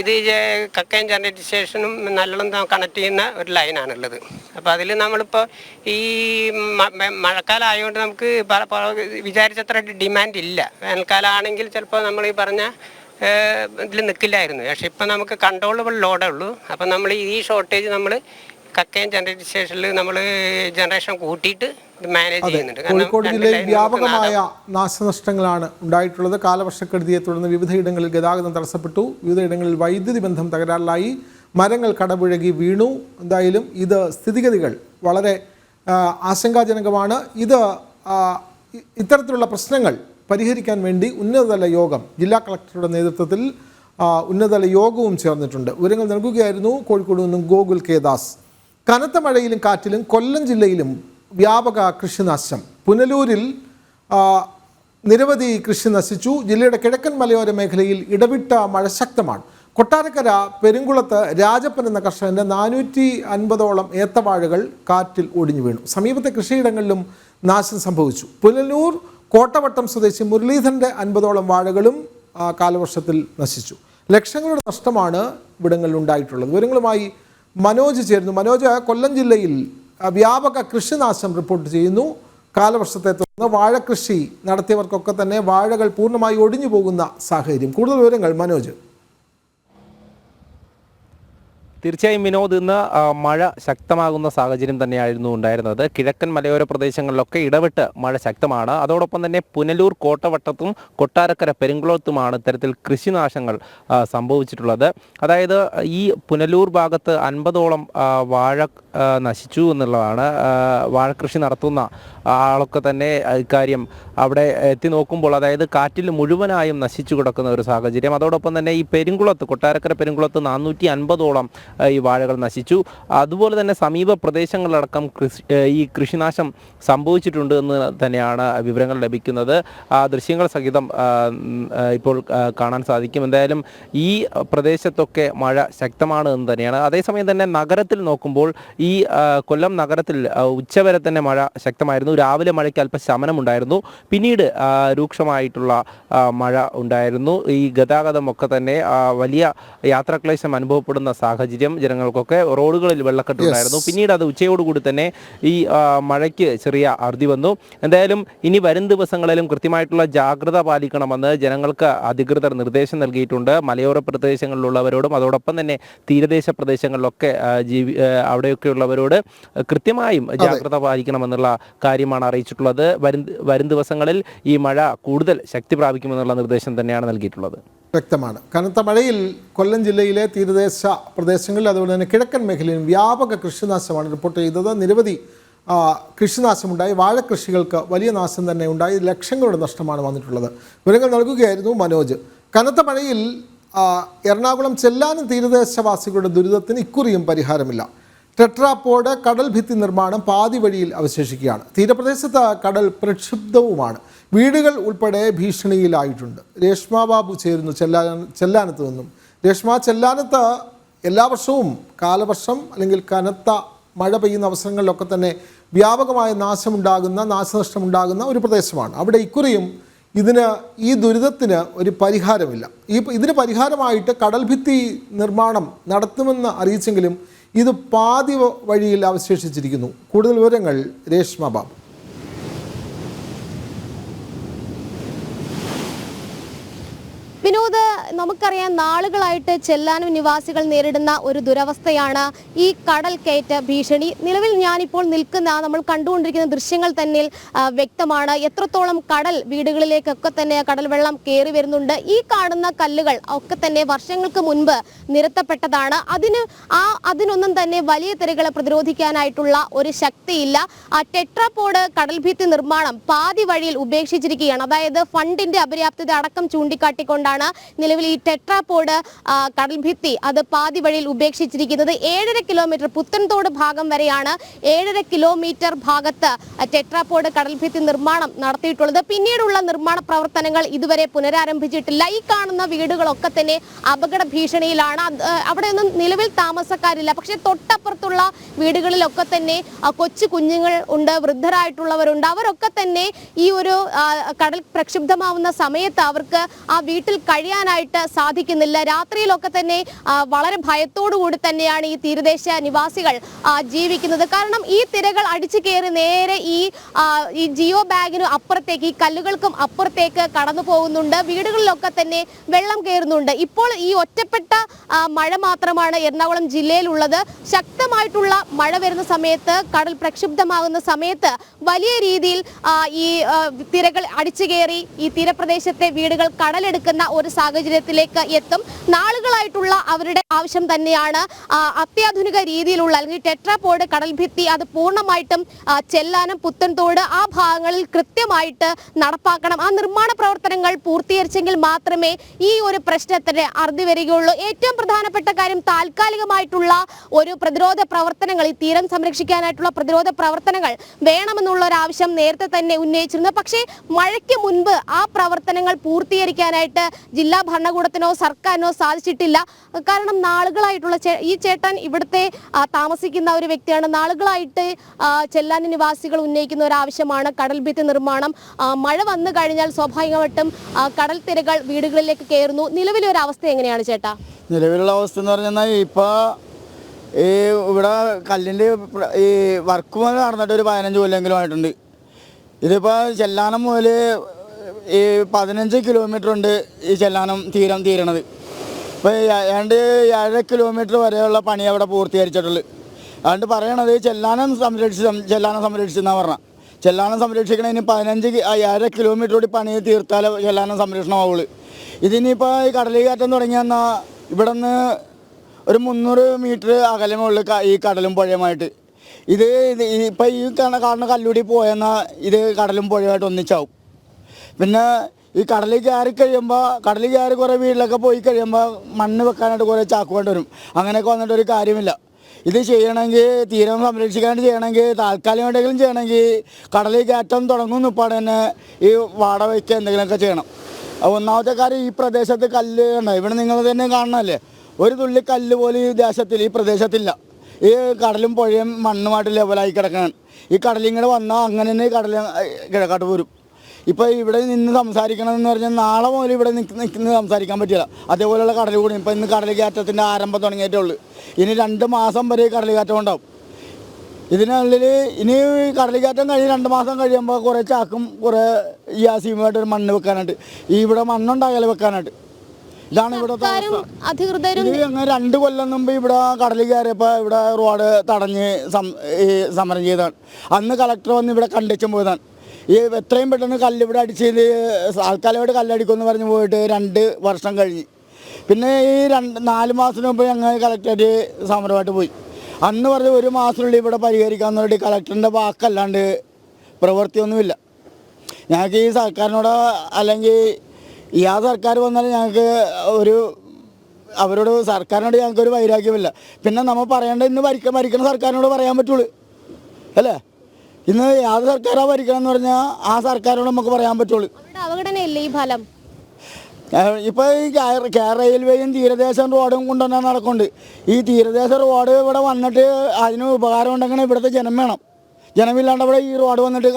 ഇത് കക്കയം ജനറേറ്റ് സ്റ്റേഷനും നല്ലോണം കണക്ട് ചെയ്യുന്ന ഒരു ലൈനാണുള്ളത്. അപ്പോൾ അതിൽ നമ്മളിപ്പോൾ ഈ മഴക്കാലം ആയതുകൊണ്ട് നമുക്ക് വിചാരിച്ചത്ര ഡിമാൻഡ് ഇല്ല. വേനൽക്കാലം ആണെങ്കിൽ ചിലപ്പോൾ നമ്മൾ ഈ പറഞ്ഞ ഇതിൽ നിൽക്കില്ലായിരുന്നു. പക്ഷെ ഇപ്പം നമുക്ക് കൺട്രോളബിൾ ലോഡേ ഉള്ളൂ. അപ്പം നമ്മൾ ഈ ഷോർട്ടേജ് നമ്മൾ കക്കയം ജനറേറ്റ് സ്റ്റേഷനിൽ നമ്മൾ ജനറേഷൻ കൂട്ടിയിട്ട് ഇത് മാനേജ് ചെയ്യുന്നുണ്ട്. കോഴിക്കോട് ജില്ലയിൽ വ്യാപകമായ നാശനഷ്ടങ്ങളാണ് ഉണ്ടായിട്ടുള്ളത്. കാലവർഷക്കെടുതിയെ തുടർന്ന് വിവിധയിടങ്ങളിൽ ഗതാഗതം തടസ്സപ്പെട്ടു. വിവിധയിടങ്ങളിൽ വൈദ്യുതി ബന്ധം തകരാറിലായി. മരങ്ങൾ കടപുഴകി വീണു. എന്തായാലും ഇത് സ്ഥിതിഗതികൾ വളരെ ആശങ്കാജനകമാണ്. ഇത്തരത്തിലുള്ള പ്രശ്നങ്ങൾ പരിഹരിക്കാൻ വേണ്ടി ഉന്നതതല യോഗം ജില്ലാ കളക്ടറുടെ നേതൃത്വത്തിൽ ഉന്നതതല യോഗവും ചേർന്നിട്ടുണ്ട്. വിവരങ്ങൾ നൽകുകയായിരുന്നു കോഴിക്കോട് നിന്നും ഗോകുൽ കെ ദാസ്. കനത്ത മഴയിലും കാറ്റിലും കൊല്ലം ജില്ലയിലും വ്യാപക കൃഷിനാശം. പുനലൂരിൽ നിരവധി കൃഷി നശിച്ചു. ജില്ലയുടെ കിഴക്കൻ മലയോര മേഖലയിൽ ഇടവിട്ട മഴ ശക്തമാണ്. കൊട്ടാരക്കര പെരുങ്കുളത്ത് രാജപ്പൻ എന്ന കർഷകൻ്റെ 450ഓളം ഏത്തവാഴകൾ കാറ്റിൽ ഒടിഞ്ഞു വീണു. സമീപത്തെ കൃഷിയിടങ്ങളിലും നാശം സംഭവിച്ചു. പുനലൂർ കോട്ടവട്ടം സ്വദേശി മുരളീധരൻ്റെ 50ഓളം വാഴകളും കാലവർഷത്തിൽ നശിച്ചു. ലക്ഷങ്ങളുടെ നഷ്ടമാണ് ഇവിടങ്ങളിൽ ഉണ്ടായിട്ടുള്ളത്. വിവരങ്ങളുമായി മനോജ് ചേരുന്നു. മനോജ്, കൊല്ലം ജില്ലയിൽ വ്യാപക കൃഷിനാശം റിപ്പോർട്ട് ചെയ്യുന്നു. കാലവർഷത്തെ തുടർന്ന് വാഴകൃഷി നടത്തിയവർക്കൊക്കെ തന്നെ വാഴകൾ പൂർണ്ണമായി ഒടിഞ്ഞു പോകുന്ന സാഹചര്യം. കൂടുതൽ വിവരങ്ങൾ മനോജ്. തീർച്ചയായും വിനോദ്, ഇന്ന് മഴ ശക്തമാകുന്ന സാഹചര്യം തന്നെയായിരുന്നു ഉണ്ടായിരുന്നത്. കിഴക്കൻ മലയോര പ്രദേശങ്ങളിലൊക്കെ ഇടവിട്ട് മഴ ശക്തമാണ്. അതോടൊപ്പം തന്നെ പുനലൂർ കോട്ടവട്ടത്തും കൊട്ടാരക്കര പെരുങ്കുളത്തുമാണ് ഇത്തരത്തിൽ കൃഷിനാശങ്ങൾ സംഭവിച്ചിട്ടുള്ളത്. അതായത് ഈ പുനലൂർ ഭാഗത്ത് 50ഓളം വാഴ നശിച്ചു എന്നുള്ളതാണ്. വാഴക്കൃഷി നടത്തുന്ന ആളൊക്കെ തന്നെ ഇക്കാര്യം അവിടെ എത്തി നോക്കുമ്പോൾ, അതായത് കാറ്റിൽ മുഴുവനായും നശിച്ചു കിടക്കുന്ന ഒരു സാഹചര്യം. അതോടൊപ്പം തന്നെ ഈ പെരുങ്കുളത്ത്, കൊട്ടാരക്കര പെരുങ്കുളത്ത് 450ഓളം ഈ വാഴകൾ നശിച്ചു. അതുപോലെ തന്നെ സമീപ പ്രദേശങ്ങളിലടക്കം ഈ കൃഷിനാശം സംഭവിച്ചിട്ടുണ്ട് എന്ന് തന്നെയാണ് വിവരങ്ങൾ ലഭിക്കുന്നത്. ദൃശ്യങ്ങൾ സഹിതം ഇപ്പോൾ കാണാൻ സാധിക്കും. എന്തായാലും ഈ പ്രദേശത്തൊക്കെ മഴ ശക്തമാണ് എന്ന് തന്നെയാണ്. അതേസമയം തന്നെ നഗരത്തിൽ നോക്കുമ്പോൾ ഈ കൊല്ലം നഗരത്തിൽ ഉച്ചവരെ തന്നെ മഴ ശക്തമായിരുന്നു. രാവിലെ മഴയ്ക്ക് അല്പം ശമനമുണ്ടായിരുന്നു. പിന്നീട് രൂക്ഷമായിട്ടുള്ള മഴ ഉണ്ടായിരുന്നു. ഈ ഗതാഗതമൊക്കെ തന്നെ വലിയ യാത്രാക്ലേശം അനുഭവപ്പെടുന്ന സാഹചര്യം, ജനങ്ങൾക്കൊക്കെ റോഡുകളിൽ വെള്ളക്കെട്ടുണ്ടായിരുന്നു. പിന്നീട് അത് ഉച്ചയോടുകൂടി തന്നെ ഈ മഴയ്ക്ക് ചെറിയ അറുതി വന്നു. എന്തായാലും ഇനി വരും ദിവസങ്ങളിലും കൃത്യമായിട്ടുള്ള ജാഗ്രത പാലിക്കണമെന്ന് ജനങ്ങൾക്ക് അധികൃതർ നിർദ്ദേശം നൽകിയിട്ടുണ്ട്. മലയോര പ്രദേശങ്ങളിലുള്ളവരോടും അതോടൊപ്പം തന്നെ തീരദേശ പ്രദേശങ്ങളിലൊക്കെ അവിടെയൊക്കെയുള്ളവരോട് കൃത്യമായും ജാഗ്രത പാലിക്കണമെന്നുള്ള കാര്യമാണ് അറിയിച്ചിട്ടുള്ളത്. വരും ദിവസങ്ങളിൽ ഈ മഴ കൂടുതൽ ശക്തി പ്രാപിക്കുമെന്നുള്ള നിർദ്ദേശം തന്നെയാണ് നൽകിയിട്ടുള്ളത്. വ്യക്തമാണ്. കനത്ത മഴയിൽ കൊല്ലം ജില്ലയിലെ തീരദേശ പ്രദേശങ്ങളിൽ അതുപോലെ തന്നെ കിഴക്കൻ മേഖലയിലും വ്യാപക കൃഷിനാശമാണ് റിപ്പോർട്ട് ചെയ്തത്. നിരവധി കൃഷിനാശമുണ്ടായി. വാഴക്കൃഷികൾക്ക് വലിയ നാശം തന്നെ ഉണ്ടായി. ലക്ഷങ്ങളുടെ നഷ്ടമാണ് വന്നിട്ടുള്ളത്. വിവരങ്ങൾ നൽകുകയായിരുന്നു മനോജ്. കനത്ത മഴയിൽ എറണാകുളം ചെല്ലാനം തീരദേശവാസികളുടെ ദുരിതത്തിന് ഇക്കുറിയും പരിഹാരമില്ല. ടെട്രാപോഡ് കടൽ ഭിത്തി നിർമ്മാണം പാതി വഴിയിൽ അവശേഷിക്കുകയാണ്. തീരപ്രദേശത്ത് കടൽ പ്രക്ഷുബ്ധവുമാണ്. വീടുകൾ ഉൾപ്പെടെ ഭീഷണിയിലായിട്ടുണ്ട്. രേഷ്മ ബാബു ചേരുന്നു ചെല്ലാനത്ത് നിന്നും. രേഷ്മ, ചെല്ലാനത്ത് എല്ലാ വർഷവും കാലവർഷം അല്ലെങ്കിൽ കനത്ത മഴ പെയ്യുന്ന അവസരങ്ങളിലൊക്കെ തന്നെ വ്യാപകമായ നാശനഷ്ടമുണ്ടാകുന്ന ഒരു പ്രദേശമാണ്. അവിടെ ഇക്കുറിയും ഈ ദുരിതത്തിന് ഒരു പരിഹാരമില്ല. ഇതിന് പരിഹാരമായിട്ട് കടൽ ഭിത്തി നിർമ്മാണം നടത്തുമെന്ന് അറിയിച്ചെങ്കിലും ഇത് പാതി വഴിയിൽ അവശേഷിച്ചിരിക്കുന്നു. കൂടുതൽ വിവരങ്ങൾ രേഷ്മ ബാബു. വിനോദ്, നമുക്കറിയാം നാളുകളായിട്ട് ചെല്ലാനം നിവാസികൾ നേരിടുന്ന ഒരു ദുരവസ്ഥയാണ് ഈ കടൽ കയറ്റ ഭീഷണി. നിലവിൽ ഞാനിപ്പോൾ നമ്മൾ കണ്ടുകൊണ്ടിരിക്കുന്ന ദൃശ്യങ്ങൾ തന്നെ വ്യക്തമാണ്. എത്രത്തോളം കടൽ വീടുകളിലേക്കൊക്കെ തന്നെ കടൽ വെള്ളം കയറി വരുന്നുണ്ട്. ഈ കാണുന്ന കല്ലുകൾ ഒക്കെ തന്നെ വർഷങ്ങൾക്ക് മുൻപ് നിരത്തപ്പെട്ടതാണ്. അതിനൊന്നും തന്നെ വലിയ തിരകളെ പ്രതിരോധിക്കാനായിട്ടുള്ള ഒരു ശക്തിയില്ല. ടെട്രാപോഡ് കടൽ ഭിത്തി നിർമ്മാണം പാതി വഴിയിൽ ഉപേക്ഷിച്ചിരിക്കുകയാണ്. അതായത് ഫണ്ടിന്റെ അപര്യാപ്തത അടക്കം ചൂണ്ടിക്കാട്ടിക്കൊണ്ടാണ് നിലവിൽ ഈ ടെട്രാപോഡ് കടൽ ഭിത്തി അത് പാതി വഴിയിൽ ഉപേക്ഷിച്ചിരിക്കുന്നത്. 7.5 കിലോമീറ്റർ പുത്തൻതോട് ഭാഗം വരെയാണ് 7.5 കിലോമീറ്റർ ഭാഗത്ത് ടെട്രാപോഡ് കടൽ ഭിത്തി നിർമ്മാണം നടത്തിയിട്ടുള്ളത്. പിന്നീടുള്ള നിർമ്മാണ പ്രവർത്തനങ്ങൾ ഇതുവരെ പുനരാരംഭിച്ചിട്ടില്ല. ഈ കാണുന്ന വീടുകളൊക്കെ തന്നെ അപകട ഭീഷണിയിലാണ്. അവിടെയൊന്നും നിലവിൽ താമസക്കാരില്ല. പക്ഷെ തൊട്ടപ്പുറത്തുള്ള വീടുകളിലൊക്കെ തന്നെ കൊച്ചു കുഞ്ഞുങ്ങൾ ഉണ്ട്, വൃദ്ധരായിട്ടുള്ളവരുണ്ട്. അവരൊക്കെ തന്നെ ഈ ഒരു കടൽ പ്രക്ഷുബ്ധമാവുന്ന സമയത്ത് അവർക്ക് ആ വീട്ടിൽ കഴിയാനായിട്ട് സാധിക്കുന്നില്ല. രാത്രിയിലൊക്കെ തന്നെ വളരെ ഭയത്തോടുകൂടി തന്നെയാണ് ഈ തീരദേശ നിവാസികൾ ജീവിക്കുന്നത്. കാരണം ഈ തിരകൾ അടിച്ചു കയറി നേരെ ഈ ജിയോ ബാഗിന് അപ്പുറത്തേക്ക്, ഈ കല്ലുകൾക്കും അപ്പുറത്തേക്ക് കടന്നു പോകുന്നുണ്ട്. വീടുകളിലൊക്കെ തന്നെ വെള്ളം കയറുന്നുണ്ട്. ഇപ്പോൾ ഈ ഒറ്റപ്പെട്ട മഴ മാത്രമാണ് എറണാകുളം ജില്ലയിലുള്ളത്. ശക്തമായിട്ടുള്ള മഴ വരുന്ന സമയത്ത്, കടൽ പ്രക്ഷുബ്ധമാകുന്ന സമയത്ത് വലിയ രീതിയിൽ ഈ തിരകൾ അടിച്ചു കയറി ഈ തീരപ്രദേശത്തെ വീടുകൾ കടലെടുക്കുന്ന ഒരു സാഹചര്യത്തിലേക്ക് എത്തും. നാളുകളായിട്ടുള്ള അവരുടെ ആവശ്യം തന്നെയാണ് അത്യാധുനിക രീതിയിലുള്ള അല്ലെങ്കിൽ ടെട്രാപോഡ് കടൽ ഭിത്തി അത് പൂർണ്ണമായിട്ടും ചെല്ലാനം, പുത്തൻതോട് ആ ഭാഗങ്ങളിൽ കൃത്യമായിട്ട് നടപ്പാക്കണം. ആ നിർമ്മാണ പ്രവർത്തനങ്ങൾ പൂർത്തീകരിച്ചെങ്കിൽ മാത്രമേ ഈ ഒരു പ്രശ്നത്തിന് അറുതി വരികയുള്ളൂ. ഏറ്റവും പ്രധാനപ്പെട്ട കാര്യം, താൽക്കാലികമായിട്ടുള്ള ഒരു പ്രതിരോധ പ്രവർത്തനങ്ങൾ, ഈ തീരം സംരക്ഷിക്കാനായിട്ടുള്ള പ്രതിരോധ പ്രവർത്തനങ്ങൾ വേണമെന്നുള്ള ഒരു ആവശ്യം നേരത്തെ തന്നെ ഉന്നയിച്ചിരുന്നു. പക്ഷേ മഴയ്ക്ക് മുൻപ് ആ പ്രവർത്തനങ്ങൾ പൂർത്തീകരിക്കാനായിട്ട് ജില്ലാ ഭരണകൂടത്തിനോ സർക്കാരിനോ സാധിച്ചിട്ടില്ല. കാരണം നാളുകളായിട്ടുള്ള ഈ ചേട്ടൻ ഇവിടുത്തെ താമസിക്കുന്ന ഒരു വ്യക്തിയാണ്. നാളുകളായിട്ട് ചെല്ലാനം നിവാസികൾ ഉന്നയിക്കുന്ന ഒരു ആവശ്യമാണ് കടൽ ഭിത്തി നിർമ്മാണം. മഴ വന്നു കഴിഞ്ഞാൽ സ്വാഭാവികമായിട്ടും കടൽ തിരകൾ വീടുകളിലേക്ക് കയറുന്നു. നിലവിലെ ഒരു അവസ്ഥ എങ്ങനെയാണ് ചേട്ടാ? നിലവിലുള്ള അവസ്ഥ എന്ന് പറഞ്ഞാൽ ഇപ്പോൾ ഈ ഇവിടെ കല്ലിൻ്റെ ഈ വർക്ക് മുതൽ നടന്നിട്ട് ഒരു 15 കൊല്ലെങ്കിലും ആയിട്ടുണ്ട്. ഇതിപ്പോൾ ചെല്ലാനം മുതൽ ഈ 15 കിലോമീറ്റർ ഉണ്ട് ഈ ചെല്ലാനം തീരണത്. ഇപ്പോൾ ഏതാണ്ട് 7 കിലോമീറ്റർ വരെയുള്ള പണി അവിടെ പൂർത്തീകരിച്ചിട്ടുള്ളൂ. അതുകൊണ്ട് പറയണത് ചെല്ലാനം സംരക്ഷിച്ചെന്നാണ് പറഞ്ഞത്. ചെല്ലാനം സംരക്ഷിക്കണതിന് 7 കിലോമീറ്റർ കൂടി പണി തീർത്താലേ ചെല്ലാനം സംരക്ഷണമാവുള്ളൂ. ഇതിനിപ്പോൾ ഈ കടലിൽ തുടങ്ങിയെന്നാൽ ഇവിടെ നിന്ന് ഒരു 300 മീറ്റർ അകലമുള്ളൂ ഈ കടലും പുഴയുമായിട്ട്. ഇപ്പോൾ ഈ കാണുന്ന കല്ലൂടി പോയെന്നാൽ ഇത് കടലും പുഴയുമായിട്ട് ഒന്നിച്ചാവും. പിന്നെ ഈ കടലിൽ കയറി കുറേ വീട്ടിലൊക്കെ പോയി കഴിയുമ്പോൾ മണ്ണ് വെക്കാനായിട്ട് കുറേ ചാക്ക് വേണ്ടി വരും. അങ്ങനെയൊക്കെ വന്നിട്ടൊരു കാര്യമില്ല. ഇത് ചെയ്യണമെങ്കിൽ തീരം സംരക്ഷിക്കാണ്ട് ചെയ്യണമെങ്കിൽ താൽക്കാലികമായിട്ടെങ്കിലും ചെയ്യണമെങ്കിൽ കടലിൽ കയറ്റം തുടങ്ങുന്ന ഇപ്പാട് തന്നെ ഈ വാടകയ്ക്ക് എന്തെങ്കിലുമൊക്കെ ചെയ്യണം. ഒന്നാമത്തെ കാര്യം ഈ പ്രദേശത്ത് കല്ല് ഉണ്ട്. ഇവിടെ നിങ്ങൾ തന്നെ കാണണമല്ലേ, ഒരു തുള്ളി കല്ല് പോലും ഈ പ്രദേശത്തില്ല. ഈ കടലും പുഴയും മണ്ണുമായിട്ട് ലെവലായി കിടക്കണം. ഈ കടലിങ്ങനെ വന്നാൽ അങ്ങനെ തന്നെ കടൽ കിഴക്കാട്ട് പോരും. ഇപ്പോൾ ഇവിടെ നിന്ന് സംസാരിക്കണമെന്ന് പറഞ്ഞാൽ നാളെ മുതൽ ഇവിടെ നിൽക്കുന്നത് സംസാരിക്കാൻ പറ്റില്ല. അതേപോലെയുള്ള കടൽ കൂടി ഇപ്പോൾ ഇന്ന് കടൽ കയറ്റത്തിൻ്റെ ആരംഭം തുടങ്ങിയിട്ടേ ഉള്ളൂ. ഇനി 2 മാസം വരെ കടൽ കയറ്റം ഉണ്ടാവും. ഇതിനുള്ളിൽ ഇനി കടൽ കയറ്റം കഴിഞ്ഞ് 2 മാസം കഴിയുമ്പോൾ കുറേ ചാക്കും കുറേ യാസീമായിട്ട് ഒരു മണ്ണ് വെക്കാനായിട്ട് ഇവിടെ മണ്ണുണ്ടാകല വെക്കാനായിട്ട്. ഇതാണ് ഇവിടുത്തെ ഇത്. അങ്ങനെ 2 കൊല്ലം മുമ്പ് ഇവിടെ കടൽ കയറിയപ്പോൾ ഇവിടെ റോഡ് തടഞ്ഞ് സമരം ചെയ്തതാണ്. അന്ന് കളക്ടർ വന്ന് ഇവിടെ കണ്ടിച്ചും പോയതാണ്. ഈ എത്രയും പെട്ടെന്ന് കല്ലിവിടെ അടിച്ചത് ആൾക്കാരോട് കല്ലടിക്കുമെന്ന് പറഞ്ഞ് പോയിട്ട് 2 വർഷം കഴിഞ്ഞ്. പിന്നെ ഈ 4 മാസത്തിന് മുമ്പ് ഞങ്ങൾ കളക്ടറേറ്റ് സമരമായിട്ട് പോയി. അന്ന് പറഞ്ഞ് 1 മാസത്തിനുള്ളിൽ ഇവിടെ പരിഹരിക്കാമെന്ന് പറഞ്ഞിട്ട് കളക്ടറിൻ്റെ വാക്കല്ലാണ്ട് പ്രവൃത്തിയൊന്നുമില്ല. ഞങ്ങൾക്ക് ഈ സർക്കാരിനോട് അല്ലെങ്കിൽ ആ സർക്കാർ വന്നാലും ഞങ്ങൾക്ക് അവരോട് സർക്കാരിനോട് ഞങ്ങൾക്കൊരു വൈരാഗ്യമില്ല. പിന്നെ നമ്മൾ പറയേണ്ടത് ഇന്ന് ഭരിക്കുന്ന സർക്കാരിനോട് പറയാൻ പറ്റുള്ളൂ അല്ലേ. ഇന്ന് ഏത് സർക്കാരാണ് ഭരിക്കണം എന്ന് പറഞ്ഞാൽ ആ സർക്കാരിനോട് നമുക്ക് പറയാൻ പറ്റുള്ളൂ. അവഗണനയല്ലേ ഈ ഫലം? ഇപ്പോൾ ഈ റെയിൽവേയും തീരദേശ റോഡും കൊണ്ടുവന്നാൽ നടക്കുന്നുണ്ട്. ഈ തീരദേശ റോഡ് ഇവിടെ വന്നിട്ട് അതിന് ഉപകാരം ഉണ്ടെങ്കിൽ ഇവിടുത്തെ ജനം വേണം. ജനമില്ലാണ്ട് ഇവിടെ ഈ റോഡ് വന്നിട്ട്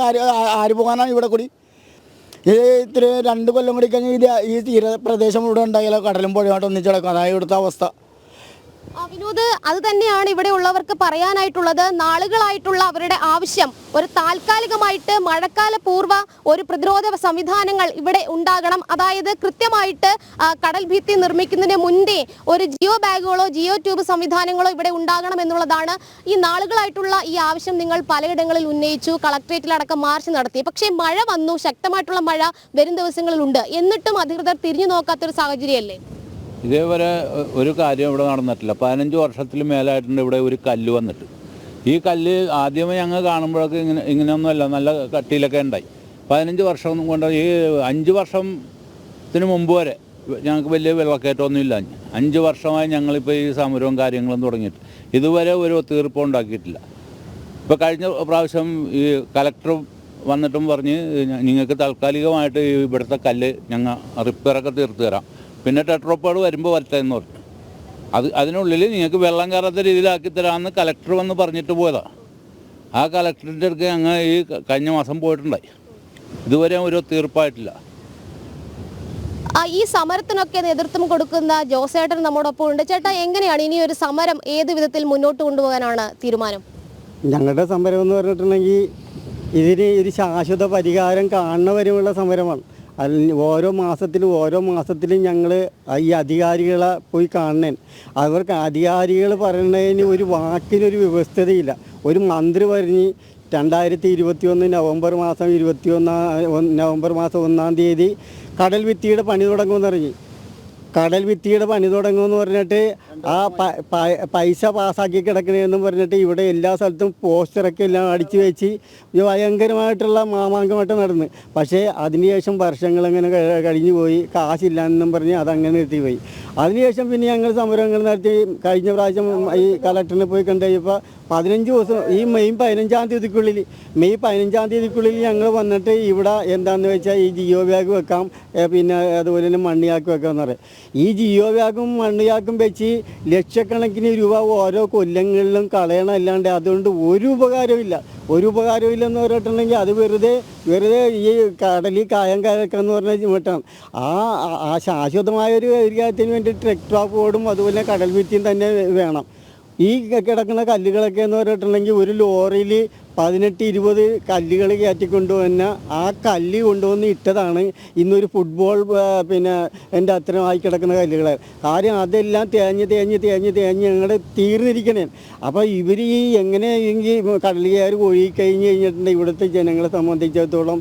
ആര് പോകാനാണ് ഇവിടെ കൂടി? ഇത്ര 2 കൊല്ലം കൂടി കഴിഞ്ഞ് ഈ തീരപ്രദേശം ഇവിടെ ഉണ്ടായാലോ കടലും പുഴയോട്ട് ഒന്നിച്ച് കിടക്കും. അതായത് ഇവിടുത്തെ അവസ്ഥ. വിനോദ്, അത് തന്നെയാണ് ഇവിടെ ഉള്ളവർക്ക് പറയാനായിട്ടുള്ളത്. നാളുകളായിട്ടുള്ള അവരുടെ ആവശ്യം ഒരു താൽക്കാലികമായിട്ട് മഴക്കാല പൂർവ്വ ഒരു പ്രതിരോധ സംവിധാനങ്ങൾ ഇവിടെ ഉണ്ടാകണം. അതായത് കൃത്യമായിട്ട് കടൽ ഭിത്തി നിർമ്മിക്കുന്നതിന് മുൻപേ ഒരു ജിയോ ബാഗുകളോ ജിയോ ട്യൂബ് സംവിധാനങ്ങളോ ഇവിടെ ഉണ്ടാകണം എന്നുള്ളതാണ് ഈ നാളുകളായിട്ടുള്ള ഈ ആവശ്യം. നിങ്ങൾ പലയിടങ്ങളിൽ ഉന്നയിച്ചു, കളക്ട്രേറ്റിലടക്കം മാർച്ച് നടത്തി. പക്ഷേ മഴ വന്നു, ശക്തമായിട്ടുള്ള മഴ വരും ദിവസങ്ങളിലുണ്ട്. എന്നിട്ടും അധികൃതർ തിരിഞ്ഞു നോക്കാത്തൊരു സാഹചര്യമല്ലേ? ഇതേവരെ ഒരു കാര്യം ഇവിടെ നടന്നിട്ടില്ല. 15 വർഷത്തിൽ മേലായിട്ടുണ്ട് ഇവിടെ ഒരു കല്ല് വന്നിട്ട്. ഈ കല്ല് ആദ്യമേ ഞങ്ങൾ കാണുമ്പോഴൊക്കെ ഇങ്ങനെയൊന്നുമല്ല, നല്ല കട്ടിയിലൊക്കെ ഉണ്ടായി. 15 വർഷം കൊണ്ട് ഈ 5 വർഷത്തിന് മുമ്പ് വരെ ഞങ്ങൾക്ക് വലിയ വെള്ളക്കയറ്റമൊന്നും ഇല്ല. 5 വർഷമായി ഞങ്ങളിപ്പോൾ ഈ സമരവും കാര്യങ്ങളും തുടങ്ങിയിട്ട് ഇതുവരെ ഒരു തീർപ്പം ഉണ്ടാക്കിയിട്ടില്ല. ഇപ്പോൾ കഴിഞ്ഞ പ്രാവശ്യം ഈ കലക്ടർ വന്നിട്ടും പറഞ്ഞ് നിങ്ങൾക്ക് താൽക്കാലികമായിട്ട് ഇവിടുത്തെ കല്ല് ഞങ്ങൾ റിപ്പയറൊക്കെ തീർത്ത് തരാം, പിന്നെ ടെട്രോപ്പാട് വരുമ്പോൾ വരട്ടെ എന്ന് പറഞ്ഞു. അതിനുള്ളിൽ നിങ്ങൾക്ക് വെള്ളം കയറാത്ത രീതിയിലാക്കി തരാമെന്ന് കലക്ടർ വന്ന് പറഞ്ഞിട്ട് പോയതാണ്. ആ കലക്ടറിൻ്റെ അടുത്ത് ഞങ്ങൾ ഈ കഴിഞ്ഞ മാസം പോയിട്ടുണ്ടായി. ഇതുവരെ ഒരു തീർപ്പായിട്ടില്ല. ഈ സമരത്തിനൊക്കെ നേതൃത്വം കൊടുക്കുന്ന ജോസേട്ടൻ നമ്മോടൊപ്പം ഉണ്ട്. ചേട്ടാ, എങ്ങനെയാണ് ഇനി ഒരു സമരം ഏത് വിധത്തിൽ മുന്നോട്ട് കൊണ്ടുപോകാനാണ് തീരുമാനം? ഞങ്ങളുടെ സമരം എന്ന് പറഞ്ഞിട്ടുണ്ടെങ്കിൽ ഇതിന് ഒരു ശാശ്വത പരിഹാരം കാണുന്നവരുമുള്ള സമരമാണ്. ഓരോ മാസത്തിലും ഞങ്ങൾ ഈ അധികാരികളെ പോയി കാണണേ. അവർക്ക് അധികാരികൾ പറയുന്നതിന് ഒരു വാക്കിനൊരു വ്യവസ്ഥതയില്ല. ഒരു മന്ത്രി പറഞ്ഞ് 2021 നവംബർ മാസം 1-ാം തീയതി കടൽ ഭിത്തിയുടെ പണി തുടങ്ങുമെന്ന് പറഞ്ഞ്. കടൽ ഭിത്തിയുടെ പണി തുടങ്ങുമെന്ന് പറഞ്ഞിട്ട് ആ പൈസ പാസ്സാക്കി കിടക്കണമെന്നും പറഞ്ഞിട്ട് ഇവിടെ എല്ലാ സ്ഥലത്തും പോസ്റ്ററൊക്കെ എല്ലാം അടിച്ചു വെച്ച് ഭയങ്കരമായിട്ടുള്ള മാമാങ്കമായിട്ട് നടന്ന്. പക്ഷേ അതിനുശേഷം വർഷങ്ങളങ്ങനെ കഴിഞ്ഞു പോയി, കാശില്ലാന്നും പറഞ്ഞ് അതങ്ങനെ നിർത്തിപ്പോയി. അതിനുശേഷം പിന്നെ ഞങ്ങൾ സമരങ്ങൾ നടത്തി. കഴിഞ്ഞ പ്രാവശ്യം ഈ കളക്ടറിനെ പോയി കണ്ടുകഴിഞ്ഞപ്പോൾ 15 ദിവസം ഈ മെയ് 15-ാം തീയതിക്കുള്ളിൽ ഞങ്ങൾ വന്നിട്ട് ഇവിടെ എന്താണെന്ന് വെച്ചാൽ ഈ ജിയോ ബാഗ് വെക്കാം, പിന്നെ അതുപോലെ തന്നെ മണ്ണിയാക്ക് വെക്കാമെന്ന് പറയും. ഈ ജിയോ ബാഗും മണ്ണിയാക്കും വെച്ച് ലക്ഷക്കണക്കിന് രൂപ ഓരോ കൊല്ലങ്ങളിലും കളയണം. അല്ലാണ്ട് അതുകൊണ്ട് ഒരു ഉപകാരമില്ലെന്ന് പറഞ്ഞിട്ടുണ്ടെങ്കിൽ അത് വെറുതെ ഈ കടലിൽ കായം കയക്കാന്ന് പറഞ്ഞ വിട്ടാണ്. ആ ശാശ്വതമായ ഒരു കാര്യത്തിന് വേണ്ടി ട്രക്ക് ബോർഡും അതുപോലെ കടൽ ഭിത്തിയും തന്നെ വേണം. ഈ കിടക്കുന്ന കല്ലുകളൊക്കെ എന്ന് പറഞ്ഞിട്ടുണ്ടെങ്കിൽ ഒരു ലോറിയിൽ 18-20 കല്ലുകൾ കയറ്റിക്കൊണ്ടുവന്ന ആ കല്ല് കൊണ്ടുവന്ന് ഇട്ടതാണ് ഇന്നൊരു ഫുട്ബോൾ പിന്നെ എൻ്റെ അത്രമായി കിടക്കുന്ന കല്ലുകൾ. കാര്യം അതെല്ലാം തേഞ്ഞ് ഞങ്ങൾ തീർന്നിരിക്കണേ. അപ്പോൾ ഇവർ ഈ എങ്ങനെയെങ്കിൽ കടൽ കയറി ഒഴുകി കഴിഞ്ഞ് കഴിഞ്ഞിട്ടുണ്ടെങ്കിൽ ഇവിടുത്തെ ജനങ്ങളെ സംബന്ധിച്ചിടത്തോളം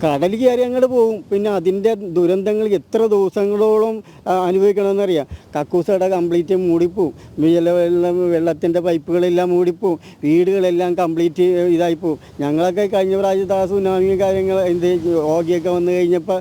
കടൽ കയറി അങ്ങോട്ട് പോകും. പിന്നെ അതിൻ്റെ ദുരന്തങ്ങൾ എത്ര ദിവസങ്ങളോളം അനുഭവിക്കണമെന്നറിയാം. കക്കൂസയുടെ കംപ്ലീറ്റ് മൂടിപ്പോവും, വെള്ളത്തിൻ്റെ പൈപ്പുകളെല്ലാം മൂടിപ്പോവും, വീടുകളെല്ലാം കംപ്ലീറ്റ് ഇതായിപ്പോവും. ഞങ്ങളൊക്കെ കഴിഞ്ഞ പ്രാവശ്യത്തെ സുനാമി കാര്യങ്ങൾ ഓഗിയൊക്കെ വന്നു കഴിഞ്ഞപ്പോൾ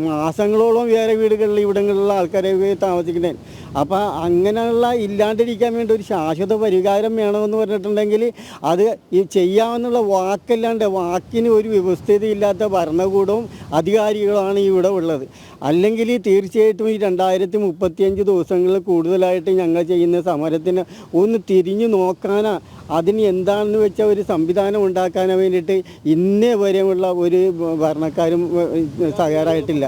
മാസങ്ങളോളം വേറെ വീടുകളിൽ ഇവിടങ്ങളിലുള്ള ആൾക്കാരെ താമസിക്കണേ. അപ്പോൾ അങ്ങനെയുള്ള ഇല്ലാണ്ടിരിക്കാൻ വേണ്ടി ഒരു ശാശ്വത പരിഹാരം വേണമെന്ന് പറഞ്ഞിട്ടുണ്ടെങ്കിൽ അത് ഈ ചെയ്യാമെന്നുള്ള വാക്കല്ലാണ്ട് വാക്കിന് ഒരു വ്യവസ്ഥിതിയില്ലാത്ത ഭരണകൂടവും അധികാരികളാണ് ഇവിടെ ഉള്ളത്. അല്ലെങ്കിൽ തീർച്ചയായിട്ടും ഈ 2035 ദിവസങ്ങളിൽ കൂടുതലായിട്ട് ഞങ്ങൾ ചെയ്യുന്ന സമരത്തിന് ഒന്ന് തിരിഞ്ഞു നോക്കാനാ, അതിന് എന്താണെന്ന് വെച്ചാൽ ഒരു സംവിധാനം ഉണ്ടാക്കാനും വേണ്ടിയിട്ട് ഇന്നേ വരെയുള്ള ഒരു ഭരണക്കാരും തയ്യാറായിട്ടില്ല.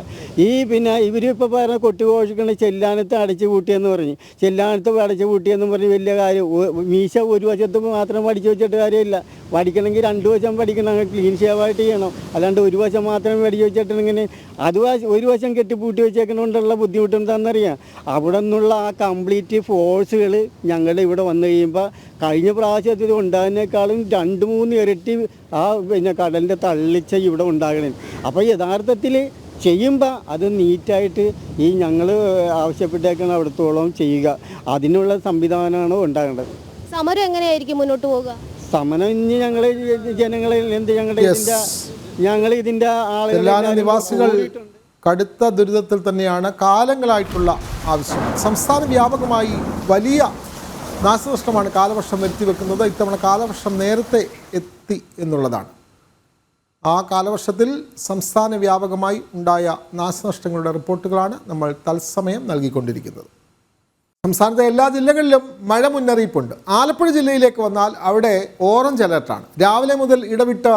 പിന്നെ ഇവരിപ്പോൾ പറഞ്ഞ കൊട്ടിഘോഷിക്കണ ചെല്ലാനത്ത് അടച്ചു പൂട്ടിയെന്ന് പറഞ്ഞ്, ചെല്ലാനത്ത് അടച്ചു പൂട്ടിയെന്ന് പറഞ്ഞ് വലിയ കാര്യം. മീശ ഒരു വശത്ത് മാത്രം പഠിച്ചു വെച്ചിട്ട് കാര്യമില്ല. പഠിക്കണമെങ്കിൽ 2 വശം പഠിക്കണം, ക്ലീൻ ഷേവായിട്ട് ചെയ്യണം. അല്ലാണ്ട് ഒരു വശം മാത്രം പഠിച്ചു വെച്ചിട്ടുണ്ടെങ്കിൽ അത് ഒരു വശം കെട്ടിപ്പൂട്ടി വെച്ചേക്കണോണ്ടുള്ള ബുദ്ധിമുട്ടെന്താണെന്നറിയാം. അവിടെ നിന്നുള്ള ആ കംപ്ലീറ്റ് ഫോഴ്സുകൾ ഞങ്ങളുടെ ഇവിടെ വന്നു കഴിയുമ്പോൾ കഴിഞ്ഞ പ്രാവശ്യത്തിൽ ഉണ്ടാകുന്നേക്കാളും 2-3 ഇരട്ടി ആ പിന്നെ കടലിൻ്റെ തള്ളിച്ച ഇവിടെ ഉണ്ടാകണേ. അപ്പോൾ യഥാർത്ഥത്തിൽ ചെയ്യുമ്പോൾ അത് നീറ്റായിട്ട് ഈ ഞങ്ങൾ ആവശ്യപ്പെട്ടേക്കുന്ന അവിടത്തോളം ചെയ്യുക, അതിനുള്ള സംവിധാനമാണ് ഉണ്ടാകേണ്ടത്. സമരം എങ്ങനെയായിരിക്കും മുന്നോട്ട് പോകുക? സമരം ഇനി ഞങ്ങൾ ജനങ്ങളെ ഞങ്ങൾ ഇതിൻ്റെ ചെല്ലാനം നിവാസികൾ കടുത്ത ദുരിതത്തിൽ തന്നെയാണ്. കാലങ്ങളായിട്ടുള്ള ആവശ്യം. സംസ്ഥാന വ്യാപകമായി വലിയ നാശനഷ്ടമാണ് കാലവർഷം വരുത്തിവെക്കുന്നത്. ഇത്തവണ കാലവർഷം നേരത്തെ എത്തി എന്നുള്ളതാണ്. ആ കാലവർഷത്തിൽ സംസ്ഥാന വ്യാപകമായി ഉണ്ടായ നാശനഷ്ടങ്ങളുടെ റിപ്പോർട്ടുകളാണ് നമ്മൾ തത്സമയം നൽകിക്കൊണ്ടിരിക്കുന്നത്. സംസ്ഥാനത്തെ എല്ലാ ജില്ലകളിലും മഴ മുന്നറിയിപ്പുണ്ട്. ആലപ്പുഴ ജില്ലയിലേക്ക് വന്നാൽ അവിടെ ഓറഞ്ച് അലർട്ടാണ്. രാവിലെ മുതൽ ഇടവിട്ട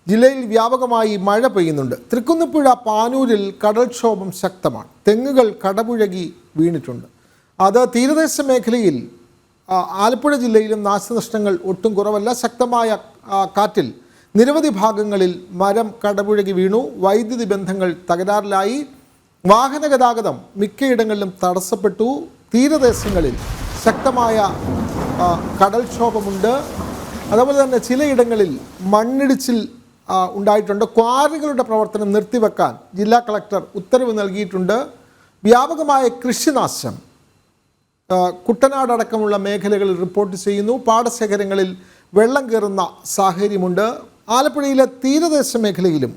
ജില്ലയിൽ വ്യാപകമായി മഴ പെയ്യുന്നുണ്ട്. തൃക്കുന്നപ്പുഴ പാനൂരിൽ കടൽക്ഷോഭം ശക്തമാണ്. തെങ്ങുകൾ കടപുഴകി വീണിട്ടുണ്ട്. അത് തീരദേശ മേഖലയിൽ ആലപ്പുഴ ജില്ലയിലും നാശനഷ്ടങ്ങൾ ഒട്ടും കുറവല്ല. ശക്തമായ കാറ്റിൽ നിരവധി ഭാഗങ്ങളിൽ മരം കടപുഴകി വീണു. വൈദ്യുതി ബന്ധങ്ങൾ തകരാറിലായി. വാഹന ഗതാഗതം മിക്കയിടങ്ങളിലും തടസ്സപ്പെട്ടു. തീരദേശങ്ങളിൽ ശക്തമായ കടൽക്ഷോഭമുണ്ട്. അതുപോലെ തന്നെ ചിലയിടങ്ങളിൽ മണ്ണിടിച്ചിൽ ഉണ്ടായിട്ടുണ്ട്. ക്വാറികളുടെ പ്രവർത്തനം നിർത്തിവെക്കാൻ ജില്ലാ കളക്ടർ ഉത്തരവ് നൽകിയിട്ടുണ്ട്. വ്യാപകമായ കൃഷിനാശം കുട്ടനാട് അടക്കമുള്ള മേഖലകളിൽ റിപ്പോർട്ട് ചെയ്യുന്നു. പാടശേഖരങ്ങളിൽ വെള്ളം കയറുന്ന സാഹചര്യമുണ്ട്. ആലപ്പുഴയിലെ തീരദേശ മേഖലയിലും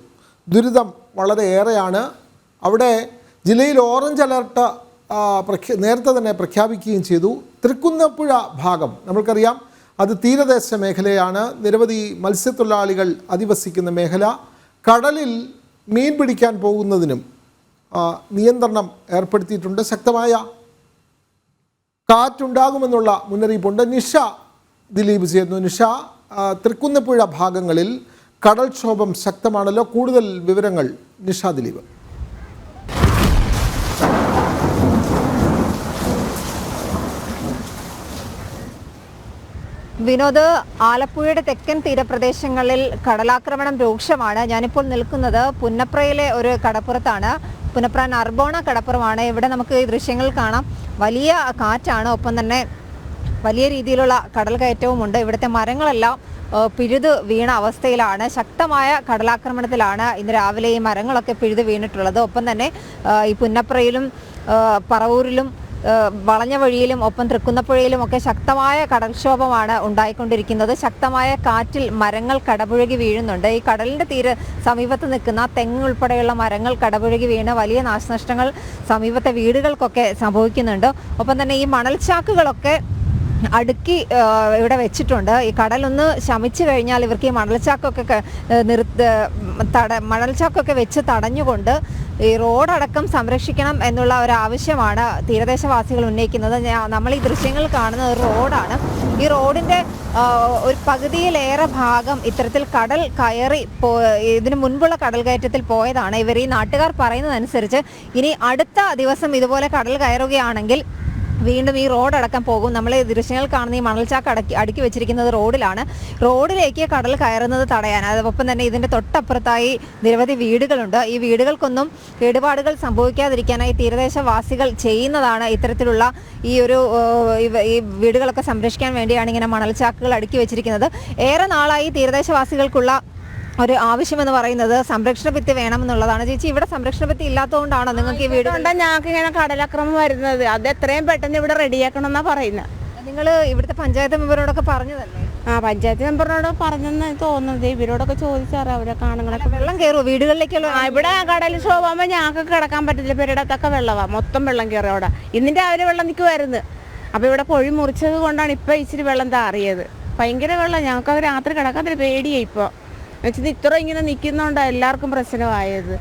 ദുരിതം വളരെയേറെയാണ്. അവിടെ ജില്ലയിൽ ഓറഞ്ച് അലർട്ട് നേരത്തെ തന്നെ പ്രഖ്യാപിക്കുകയും ചെയ്തു. തൃക്കുന്നപ്പുഴ ഭാഗം നമ്മൾക്കറിയാം, അത് തീരദേശ മേഖലയാണ്. നിരവധി മത്സ്യത്തൊഴിലാളികൾ അധിവസിക്കുന്ന മേഖല. കടലിൽ മീൻ പിടിക്കാൻ പോകുന്നതിനും നിയന്ത്രണം ഏർപ്പെടുത്തിയിട്ടുണ്ട്. ശക്തമായ കാറ്റുണ്ടാകുമെന്നുള്ള മുന്നറിയിപ്പുണ്ട്. നിഷ ദിലീപ് ചേരുന്നു. നിഷ, തൃക്കുന്നപ്പുഴ ഭാഗങ്ങളിൽ കടൽക്ഷോഭം ശക്തമാണല്ലോ, കൂടുതൽ വിവരങ്ങൾ നിഷ ദിലീപ്. വിനോദ്, ആലപ്പുഴയുടെ തെക്കൻ തീരപ്രദേശങ്ങളിൽ കടലാക്രമണം രൂക്ഷമാണ്. ഞാനിപ്പോൾ നിൽക്കുന്നത് പുന്നപ്രയിലെ ഒരു കടപ്പുറത്താണ്. പുന്നപ്ര നർബോണ കടപ്പുറമാണ്. ഇവിടെ നമുക്ക് ഈ ദൃശ്യങ്ങൾ കാണാം. വലിയ കാറ്റാണ്, ഒപ്പം തന്നെ വലിയ രീതിയിലുള്ള കടൽ കയറ്റവുമുണ്ട്. ഇവിടുത്തെ മരങ്ങളെല്ലാം പിഴുത് വീണ അവസ്ഥയിലാണ്. ശക്തമായ കടലാക്രമണത്തിലാണ് ഇന്ന് രാവിലെ ഈ മരങ്ങളൊക്കെ പിഴുത് വീണിട്ടുള്ളത്. ഒപ്പം തന്നെ ഈ പുന്നപ്രയിലും പറവൂരിലും വളഞ്ഞ വഴിയിലും ഒപ്പം തൃക്കുന്നപ്പുഴയിലും ഒക്കെ ശക്തമായ കടൽക്ഷോഭമാണ് ഉണ്ടായിക്കൊണ്ടിരിക്കുന്നത്. ശക്തമായ കാറ്റിൽ മരങ്ങൾ കടപുഴകി വീഴുന്നുണ്ട്. ഈ കടലിൻ്റെ സമീപത്ത് നിൽക്കുന്ന തെങ്ങ് ഉൾപ്പെടെയുള്ള മരങ്ങൾ കടപുഴകി വീണ് വലിയ നാശനഷ്ടങ്ങൾ സമീപത്തെ വീടുകൾക്കൊക്കെ സംഭവിക്കുന്നുണ്ട്. ഒപ്പം തന്നെ ഈ മണൽച്ചാക്കുകളൊക്കെ അടുക്കി ഇവിടെ വെച്ചിട്ടുണ്ട്. ഈ കടലൊന്ന് ശമിച്ചു കഴിഞ്ഞാൽ ഇവർക്ക് ഈ മണൽച്ചാക്കൊക്കെ വെച്ച് തടഞ്ഞുകൊണ്ട് ഈ റോഡടക്കം സംരക്ഷിക്കണം എന്നുള്ള ഒരു ആവശ്യമാണ് തീരദേശവാസികൾ ഉന്നയിക്കുന്നത്. നമ്മൾ ഈ ദൃശ്യങ്ങൾ കാണുന്നത് ഒരു റോഡാണ്. ഈ റോഡിൻ്റെ ഒരു പകുതിയിലേറെ ഭാഗം ഇത്തരത്തിൽ കടൽ കയറി ഇതിനു മുൻപുള്ള കടൽ കയറ്റത്തിൽ പോയതാണ്. ഇവർ ഈ നാട്ടുകാർ പറയുന്നതനുസരിച്ച് ഇനി അടുത്ത ദിവസം ഇതുപോലെ കടൽ കയറുകയാണെങ്കിൽ വീണ്ടും ഈ റോഡടക്കം പോകും. നമ്മൾ ഈ ദൃശ്യങ്ങൾ കാണുന്ന ഈ മണൽച്ചാക്ക് അടുക്കി വെച്ചിരിക്കുന്നത് റോഡിലാണ്. റോഡിലേക്ക് കടൽ കയറുന്നത് തടയാൻ, അതോടൊപ്പം തന്നെ ഇതിൻ്റെ തൊട്ടപ്പുറത്തായി നിരവധി വീടുകളുണ്ട്. ഈ വീടുകൾക്കൊന്നും കേടുപാടുകൾ സംഭവിക്കാതിരിക്കാനായി തീരദേശവാസികൾ ചെയ്യുന്നതാണ് ഇത്തരത്തിലുള്ള ഈ വീടുകളൊക്കെ സംരക്ഷിക്കാൻ വേണ്ടിയാണ് ഇങ്ങനെ മണൽച്ചാക്കുകൾ അടുക്കി വെച്ചിരിക്കുന്നത്. ഏറെ നാളായി തീരദേശവാസികൾക്കുള്ള ഒരു ആവശ്യമെന്ന് പറയുന്നത് സംരക്ഷണ ഭിത്തി വേണമെന്നുള്ളതാണ്. ചേച്ചി, ഇവിടെ സംരക്ഷണ ഭിത്തി ഇല്ലാത്തതുകൊണ്ടാണോ നിങ്ങൾക്ക് ഈ വീട്? ഞങ്ങൾക്ക് ഇങ്ങനെ കടലാക്രമണം വരുന്നത്, അത് എത്രയും പെട്ടെന്ന് ഇവിടെ റെഡിയാക്കണം എന്നാ പറയുന്നത്. നിങ്ങൾ ഇവിടുത്തെ പഞ്ചായത്ത് മെമ്പറോടൊക്കെ പറഞ്ഞതല്ലേ? പഞ്ചായത്ത് മെമ്പറിനോട് പറഞ്ഞെന്ന് തോന്നുന്നത്. ഇവരോടൊക്കെ ചോദിച്ചാറ് അവരെ കാണുകളൊക്കെ. വെള്ളം കയറുമോ വീടുകളിലേക്കുള്ള? ഇവിടെ കടലിൽ ക്ഷോഭമാകുമ്പോൾ ഞങ്ങൾക്ക് കിടക്കാൻ പറ്റത്തില്ല. പെരടത്തൊക്കെ വെള്ളമാണ്, മൊത്തം വെള്ളം കയറും അവിടെ. ഇന്നിൻ്റെ രാവിലെ വെള്ളം നിൽക്കുമായിരുന്നു. അപ്പോൾ ഇവിടെ പൊഴി മുറിച്ചത് കൊണ്ടാണ് ഇപ്പോൾ ഇച്ചിരി വെള്ളം താറിയത്. ഭയങ്കര വെള്ളം, ഞങ്ങൾക്ക് രാത്രി കിടക്കാത്തൊരു പേടിയായി ഇപ്പോൾ. എന്നുവെച്ചാൽ ഇത്ര ഇങ്ങനെ നിൽക്കുന്നതുകൊണ്ടാണ് എല്ലാവർക്കും പ്രശ്നമായത്.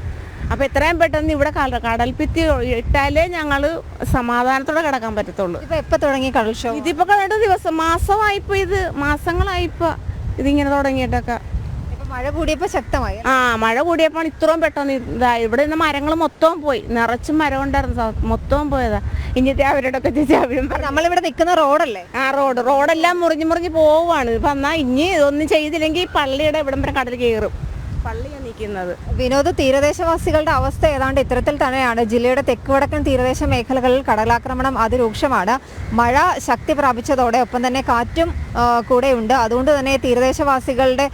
അപ്പോൾ എത്രയും പെട്ടെന്ന് ഇവിടെ കടൽഭിത്തി ഇട്ടാലേ ഞങ്ങൾ സമാധാനത്തോടെ കിടക്കാൻ പറ്റത്തുള്ളൂ. ഇപ്പോൾ എപ്പോൾ തുടങ്ങി കടൽക്ഷോഭം? ഇതിപ്പോൾ കഴിഞ്ഞ ദിവസം മാസമായിപ്പോൾ, ഇത് മാസങ്ങളായിപ്പോൾ ഇതിങ്ങനെ തുടങ്ങിയിട്ടൊക്കെ. മഴ കൂടിയപ്പോൾ ശക്തമായി. മഴ കൂടിയപ്പോൾ ഇത്രയും പെട്ടെന്ന് ഇതായി. ഇവിടെ നിന്ന് മരങ്ങൾ മൊത്തവും പോയി, നിറച്ചും മരം ഉണ്ടായിരുന്നു, മൊത്തവും പോയതാ. ഇനിത്തെ അവരോടൊക്കെ നമ്മളിവിടെ നിൽക്കുന്ന റോഡല്ലേ? റോഡെല്ലാം മുറിഞ്ഞ് പോവാണ്. ഇപ്പം എന്നാൽ ഇനി ഇതൊന്നും ചെയ്തില്ലെങ്കിൽ പള്ളിയുടെ ഇവിടം വരെ കടൽ കയറും. പള്ളിയാണ് നിൽക്കുന്നത്. വിനോദ്, തീരദേശവാസികളുടെ അവസ്ഥ ഏതാണ്ട് ഇത്തരത്തിൽ തന്നെയാണ്. ജില്ലയുടെ തെക്ക് വടക്കൻ തീരദേശ മേഖലകളിൽ കടലാക്രമണം അതിരൂക്ഷമാണ്. മഴ ശക്തി പ്രാപിച്ചതോടെ ഒപ്പം തന്നെ കാറ്റും കൂടെയുണ്ട്. അതുകൊണ്ട് തന്നെ തീരദേശവാസികളുടെ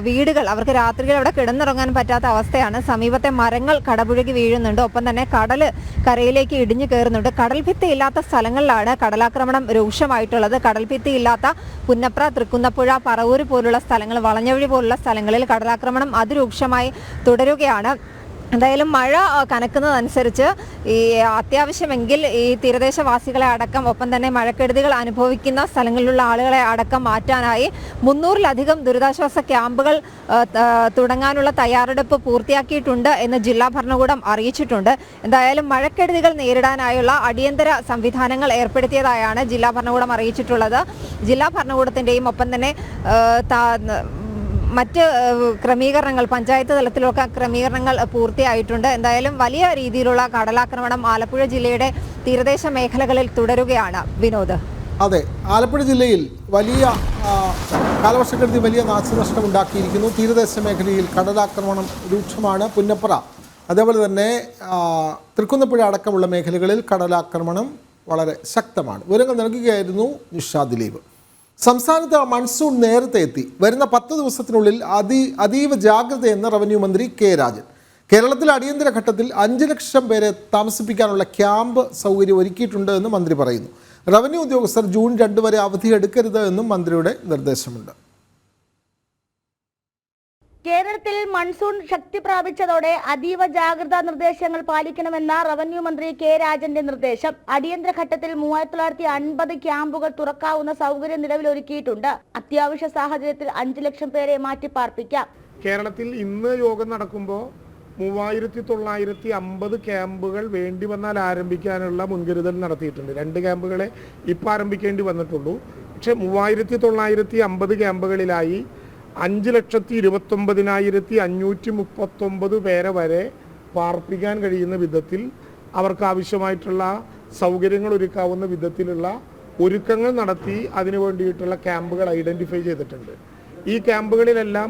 വീടുകൾ, അവർക്ക് രാത്രിയിൽ അവിടെ കിടന്നുറങ്ങാൻ പറ്റാത്ത അവസ്ഥയാണ്. സമീപത്തെ മരങ്ങൾ കടപുഴകി വീഴുന്നുണ്ട്. ഒപ്പം തന്നെ കടൽ കരയിലേക്ക് ഇടിഞ്ഞു കയറുന്നുണ്ട്. കടൽഭിത്തി ഇല്ലാത്ത സ്ഥലങ്ങളിലാണ് കടലാക്രമണം രൂക്ഷമായിട്ടുള്ളത്. കടൽഭിത്തി ഇല്ലാത്ത പുന്നപ്ര, തൃക്കുന്നപ്പുഴ, പറവൂർ പോലുള്ള സ്ഥലങ്ങൾ, വളഞ്ഞവഴി പോലുള്ള സ്ഥലങ്ങളിൽ കടലാക്രമണം അതിരൂക്ഷമായി തുടരുകയാണ്. എന്തായാലും മഴ കനക്കുന്നതനുസരിച്ച് ഈ അത്യാവശ്യമെങ്കിൽ ഈ തീരദേശവാസികളെ അടക്കം, ഒപ്പം തന്നെ മഴക്കെടുതികൾ അനുഭവിക്കുന്ന സ്ഥലങ്ങളിലുള്ള ആളുകളെ അടക്കം മാറ്റാനായി 300-ലധികം ദുരിതാശ്വാസ ക്യാമ്പുകൾ തുടങ്ങാനുള്ള തയ്യാറെടുപ്പ് പൂർത്തിയാക്കിയിട്ടുണ്ട് എന്ന് ജില്ലാ ഭരണകൂടം അറിയിച്ചിട്ടുണ്ട്. എന്തായാലും മഴക്കെടുതികൾ നേരിടാനായുള്ള അടിയന്തര സംവിധാനങ്ങൾ ഏർപ്പെടുത്തിയതായാണ് ജില്ലാ ഭരണകൂടം അറിയിച്ചിട്ടുള്ളത്. ജില്ലാ ഭരണകൂടത്തിൻ്റെയും ഒപ്പം തന്നെ മറ്റ് ക്രമീകരണങ്ങൾ, പഞ്ചായത്ത് തലത്തിലൊക്കെ ക്രമീകരണങ്ങൾ പൂർത്തിയായിട്ടുണ്ട്. എന്തായാലും വലിയ രീതിയിലുള്ള കടലാക്രമണം ആലപ്പുഴ ജില്ലയുടെ തീരദേശ മേഖലകളിൽ തുടരുകയാണ്. വിനോദ്. അതെ, ആലപ്പുഴ ജില്ലയിൽ വലിയ കാലവർഷക്കെടുതി വലിയ നാശനഷ്ടം ഉണ്ടാക്കിയിരിക്കുന്നു. തീരദേശ മേഖലയിൽ കടലാക്രമണം രൂക്ഷമാണ്. പുന്നപ്ര, അതേപോലെ തന്നെ തൃക്കുന്നപ്പുഴ അടക്കമുള്ള മേഖലകളിൽ കടലാക്രമണം വളരെ ശക്തമാണ്. വിവരങ്ങൾ നൽകുകയായിരുന്നു നിഷ ദിലീപ്. സംസ്ഥാനത്ത് മൺസൂൺ നേരത്തെ എത്തി. വരുന്ന 10 ദിവസത്തിനുള്ളിൽ അതീവ ജാഗ്രതയെന്ന് റവന്യൂ മന്ത്രി കെ രാജൻ. കേരളത്തിൽ അടിയന്തര ഘട്ടത്തിൽ 5 ലക്ഷം പേരെ താമസിപ്പിക്കാനുള്ള ക്യാമ്പ് സൗകര്യം ഒരുക്കിയിട്ടുണ്ട് എന്ന് മന്ത്രി പറയുന്നു. റവന്യൂ ഉദ്യോഗസ്ഥർ ജൂൺ 2 വരെ അവധിയെടുക്കരുത് എന്നും മന്ത്രിയുടെ നിർദ്ദേശമുണ്ട്. കേരളത്തിൽ മൺസൂൺ ശക്തി പ്രാപിച്ചതോടെ അതീവ ജാഗ്രതാ നിർദ്ദേശങ്ങൾ പാലിക്കണമെന്ന റവന്യൂ മന്ത്രി കെ രാജന്റെ നിർദ്ദേശം. അടിയന്തര ഘട്ടത്തിൽ 3950 ക്യാമ്പുകൾ തുറക്കാവുന്ന സൗകര്യം നിലവിലൊരുക്കിയിട്ടുണ്ട്. അത്യാവശ്യ സാഹചര്യത്തിൽ 5 ലക്ഷം പേരെ മാറ്റിപ്പാർപ്പിക്കാം. കേരളത്തിൽ ഇന്ന് യോഗം നടക്കുമ്പോൾ 3950 ക്യാമ്പുകൾ വേണ്ടി വന്നാൽ ആരംഭിക്കാനുള്ള മുൻകരുതൽ നടത്തിയിട്ടുണ്ട്. 2 ക്യാമ്പുകളെ ഇപ്പോൾ ആരംഭിക്കേണ്ടി വന്നിട്ടുള്ളൂ. പക്ഷേ 3950 ക്യാമ്പുകളിലായി 5,29,539 പേരെ വരെ പാർപ്പിക്കാൻ കഴിയുന്ന വിധത്തിൽ അവർക്ക് ആവശ്യമായിട്ടുള്ള സൗകര്യങ്ങൾ ഒരുക്കാവുന്ന വിധത്തിലുള്ള ഒരുക്കങ്ങൾ നടത്തി അതിനു വേണ്ടിയിട്ടുള്ള ക്യാമ്പുകൾ ഐഡൻറ്റിഫൈ ചെയ്തിട്ടുണ്ട്. ഈ ക്യാമ്പുകളിലെല്ലാം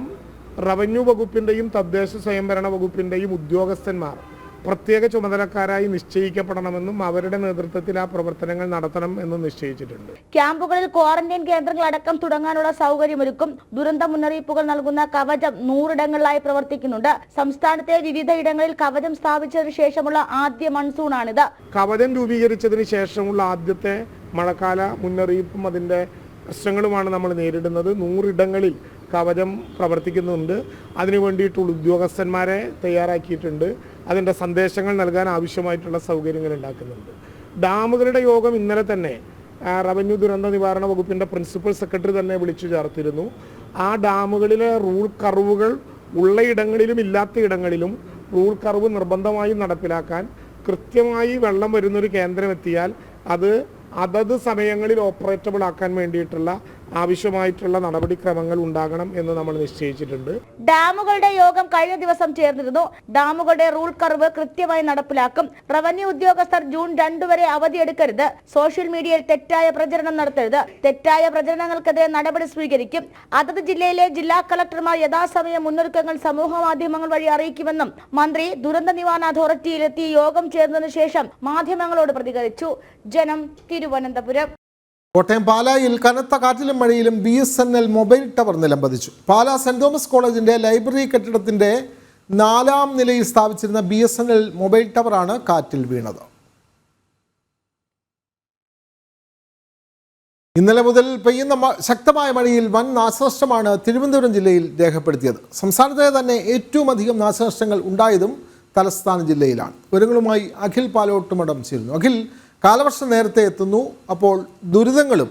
റവന്യൂ വകുപ്പിൻ്റെയും തദ്ദേശ സ്വയംഭരണ വകുപ്പിൻ്റെയും ഉദ്യോഗസ്ഥന്മാർ പ്രത്യേക ചുമതലക്കാരായി നിശ്ചയിക്കപ്പെടണമെന്നും അവരുടെ നേതൃത്വത്തിൽ ആ പ്രവർത്തനങ്ങൾ നടത്തണം എന്നും നിശ്ചയിച്ചിട്ടുണ്ട്. ക്യാമ്പുകളിൽ ക്വാറന്റൈൻ കേന്ദ്രങ്ങൾ അടക്കം തുടങ്ങാനുള്ള സൗകര്യമൊരുക്കും. ദുരന്ത മുന്നറിയിപ്പുകൾ നൽകുന്ന കവചം 100 ഇടങ്ങളിലായി പ്രവർത്തിക്കുന്നുണ്ട്. സംസ്ഥാനത്തെ വിവിധ ഇടങ്ങളിൽ കവചം സ്ഥാപിച്ചതിനു ശേഷമുള്ള ആദ്യ മൺസൂണാണിത്. കവചം രൂപീകരിച്ചതിന് ശേഷമുള്ള ആദ്യത്തെ മഴക്കാല മുന്നറിയിപ്പും അതിൻ്റെ പ്രശ്നങ്ങളുമാണ് നമ്മൾ നേരിടുന്നത്. 100 ഇടങ്ങളിൽ കവചം പ്രവർത്തിക്കുന്നുണ്ട്. അതിനു വേണ്ടിയിട്ടുള്ള ഉദ്യോഗസ്ഥന്മാരെ തയ്യാറാക്കിയിട്ടുണ്ട്. അതിൻ്റെ സന്ദേശങ്ങൾ നൽകാൻ ആവശ്യമായിട്ടുള്ള സൗകര്യങ്ങൾ ഉണ്ടാക്കുന്നുണ്ട്. ഡാമുകളുടെ യോഗം ഇന്നലെ തന്നെ റവന്യൂ ദുരന്ത നിവാരണ വകുപ്പിൻ്റെ പ്രിൻസിപ്പൽ സെക്രട്ടറി തന്നെ വിളിച്ചു ചേർത്തിരുന്നു. ആ ഡാമുകളിലെ റൂൾ കർവുകൾ ഉള്ള ഇടങ്ങളിലും ഇല്ലാത്ത ഇടങ്ങളിലും റൂൾ കർവ് നിർബന്ധമായും നടപ്പിലാക്കാൻ, കൃത്യമായി വെള്ളം വരുന്നൊരു കേന്ദ്രം എത്തിയാൽ അത് അതത് സമയങ്ങളിൽ ഓപ്പറേറ്റബിൾ ആക്കാൻ വേണ്ടിയിട്ടുള്ള ആവശ്യമായിട്ടുള്ള നടപടിക്രമങ്ങൾ ഉണ്ടാകണം എന്ന് നമ്മൾ നിശ്ചയിച്ചിട്ടുണ്ട്. ഡാമുകളുടെ യോഗം കഴിഞ്ഞ ദിവസം ചേർന്നിരുന്നു. ഡാമുകളുടെ റൂൾ കർവ് കൃത്യമായി നടപ്പിലാക്കും. റവന്യൂ ഉദ്യോഗസ്ഥർ ജൂൺ 2 വരെ അവധിയെടുക്കരുത്. സോഷ്യൽ മീഡിയയിൽ തെറ്റായ പ്രചരണം നടത്തരുത്. തെറ്റായ പ്രചരണങ്ങൾക്കെതിരെ നടപടി സ്വീകരിക്കും. അതത് ജില്ലയിലെ ജില്ലാ കളക്ടർമാർ യഥാസമയം മുന്നൊരുക്കങ്ങൾ സമൂഹ മാധ്യമങ്ങൾ വഴി അറിയിക്കുമെന്നും മന്ത്രി ദുരന്ത നിവാരണ അതോറിറ്റിയിലെത്തി യോഗം ചേർന്നതിനു ശേഷം മാധ്യമങ്ങളോട് പ്രതികരിച്ചു. ജനം, തിരുവനന്തപുരം. കോട്ടയം പാലായിൽ കനത്ത കാറ്റിലും മഴയിലും BSNL മൊബൈൽ ടവർ നിലംപതിച്ചു. പാലാ സെന്റ് തോമസ് കോളേജിന്റെ ലൈബ്രറി കെട്ടിടത്തിന്റെ 4ാം നിലയിൽ സ്ഥാപിച്ചിരുന്ന BSNL മൊബൈൽ ടവറാണ് കാറ്റിൽ വീണത്. ഇന്നലെ മുതൽ പെയ്യുന്ന ശക്തമായ മഴയിൽ വൻ നാശനഷ്ടമാണ് തിരുവനന്തപുരം ജില്ലയിൽ രേഖപ്പെടുത്തിയത്. സംസ്ഥാനത്തെ തന്നെ ഏറ്റവും അധികം നാശനഷ്ടങ്ങൾ ഉണ്ടായതും തലസ്ഥാന ജില്ലയിലാണ്. വിവരങ്ങളുമായി അഖിൽ പാലോട്ടുമടം ചേരുന്നു. അഖിൽ, കാലവർഷം നേരത്തെ എത്തുന്നു, അപ്പോൾ ദുരിതങ്ങളും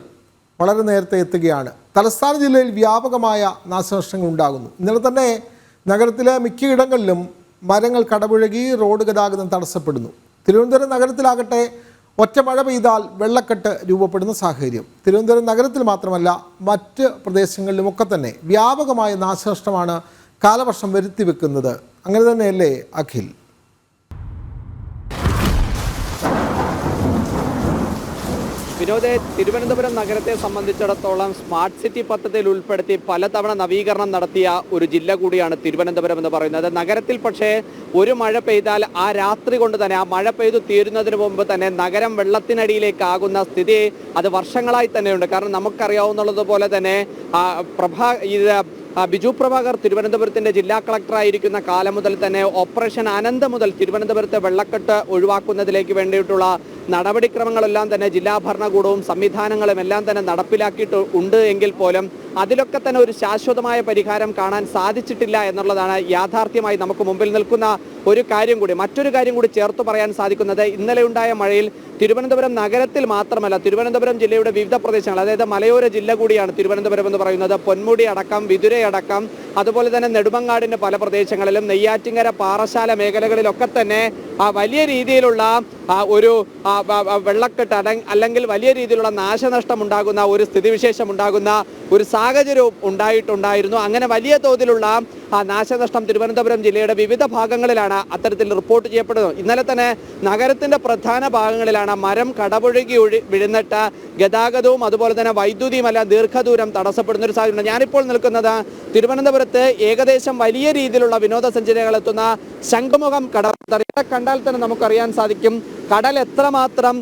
വളരെ നേരത്തെ എത്തുകയാണ്. തലസ്ഥാന ജില്ലയിൽ വ്യാപകമായ നാശനഷ്ടങ്ങൾ ഉണ്ടാകുന്നു. ഇന്നലെ തന്നെ നഗരത്തിലെ മിക്കയിടങ്ങളിലും മരങ്ങൾ കടപുഴകി റോഡ് ഗതാഗതം തടസ്സപ്പെടുന്നു. തിരുവനന്തപുരം നഗരത്തിലാകട്ടെ ഒറ്റ മഴ പെയ്താൽ വെള്ളക്കെട്ട് രൂപപ്പെടുന്ന സാഹചര്യം. തിരുവനന്തപുരം നഗരത്തിൽ മാത്രമല്ല മറ്റ് പ്രദേശങ്ങളിലുമൊക്കെ തന്നെ വ്യാപകമായ നാശനഷ്ടമാണ് കാലവർഷം വരുത്തിവെക്കുന്നത്. അങ്ങനെ തന്നെയല്ലേ അഖിൽ? വിനോദെ, തിരുവനന്തപുരം നഗരത്തെ സംബന്ധിച്ചിടത്തോളം സ്മാർട്ട് സിറ്റി പദ്ധതിയിൽ ഉൾപ്പെടുത്തി പലതവണ നവീകരണം നടത്തിയ ഒരു ജില്ല കൂടിയാണ് തിരുവനന്തപുരം എന്ന് പറയുന്നത്. നഗരത്തിൽ പക്ഷേ ഒരു മഴ പെയ്താൽ ആ രാത്രി കൊണ്ട് തന്നെ, ആ മഴ പെയ്തു തീരുന്നതിന് മുമ്പ് തന്നെ നഗരം വെള്ളത്തിനടിയിലേക്കാകുന്ന സ്ഥിതി അത് വർഷങ്ങളായി തന്നെയുണ്ട്. കാരണം നമുക്കറിയാവുന്നതുപോലെ തന്നെ ബിജു പ്രഭാകർ തിരുവനന്തപുരത്തിന്റെ ജില്ലാ കളക്ടറായിരിക്കുന്ന കാലം മുതൽ തന്നെ ഓപ്പറേഷൻ അനന്ത മുതൽ തിരുവനന്തപുരത്തെ വെള്ളക്കെട്ട് ഒഴിവാക്കുന്നതിലേക്ക് വേണ്ടിയിട്ടുള്ള നടപടിക്രമങ്ങളെല്ലാം തന്നെ ജില്ലാ ഭരണകൂടവും സംവിധാനങ്ങളും എല്ലാം തന്നെ നടപ്പിലാക്കിയിട്ട് ഉണ്ട് എങ്കിൽ പോലും അതിലൊക്കെ തന്നെ ഒരു ശാശ്വതമായ പരിഹാരം കാണാൻ സാധിച്ചിട്ടില്ല എന്നുള്ളതാണ് യാഥാർത്ഥ്യമായി നമുക്ക് മുമ്പിൽ നിൽക്കുന്ന ഒരു കാര്യം കൂടി. മറ്റൊരു കാര്യം കൂടി ചേർത്ത് പറയാൻ സാധിക്കുന്നത്, ഇന്നലെ ഉണ്ടായ മഴയിൽ തിരുവനന്തപുരം നഗരത്തിൽ മാത്രമല്ല തിരുവനന്തപുരം ജില്ലയുടെ വിവിധ പ്രദേശങ്ങൾ, അതായത് മലയോര ജില്ല കൂടിയാണ് തിരുവനന്തപുരം എന്ന് പറയുന്നത്. പൊന്മുടി അടക്കം, വിതുരയടക്കം, അതുപോലെ തന്നെ നെടുമങ്ങാടിന്റെ പല പ്രദേശങ്ങളിലും, നെയ്യാറ്റിങ്കര, പാറശാല മേഖലകളിലൊക്കെ തന്നെ വലിയ രീതിയിലുള്ള ഒരു വെള്ളക്കെട്ട് അല്ലെങ്കിൽ വലിയ രീതിയിലുള്ള നാശനഷ്ടം ഉണ്ടാകുന്ന ഒരു സ്ഥിതിവിശേഷം ഉണ്ടാകുന്ന ഒരു സാഹചര്യവും ഉണ്ടായിരുന്നു. അങ്ങനെ വലിയ തോതിലുള്ള നാശനഷ്ടം തിരുവനന്തപുരം ജില്ലയുടെ വിവിധ ഭാഗങ്ങളിലാണ് അത്തരത്തിൽ റിപ്പോർട്ട് ചെയ്യപ്പെടുന്നത്. ഇന്നലെ തന്നെ നഗരത്തിന്റെ പ്രധാന ഭാഗങ്ങളിലാണ് മരം കടപുഴകി വീഴുന്നിട്ട് ഗതാഗതവും അതുപോലെ തന്നെ വൈദ്യുതിയുമെല്ലാം ദീർഘദൂരം തടസ്സപ്പെടുന്ന ഒരു സാഹചര്യം. ഞാനിപ്പോൾ നിൽക്കുന്നത് തിരുവനന്തപുരത്ത് ഏകദേശം വലിയ രീതിയിലുള്ള വിനോദസഞ്ചാരികൾ എത്തുന്ന ശംഖുമുഖം കടൽ കണ്ടാൽ തന്നെ നമുക്കറിയാൻ സാധിക്കും കടൽ എത്രമാത്രം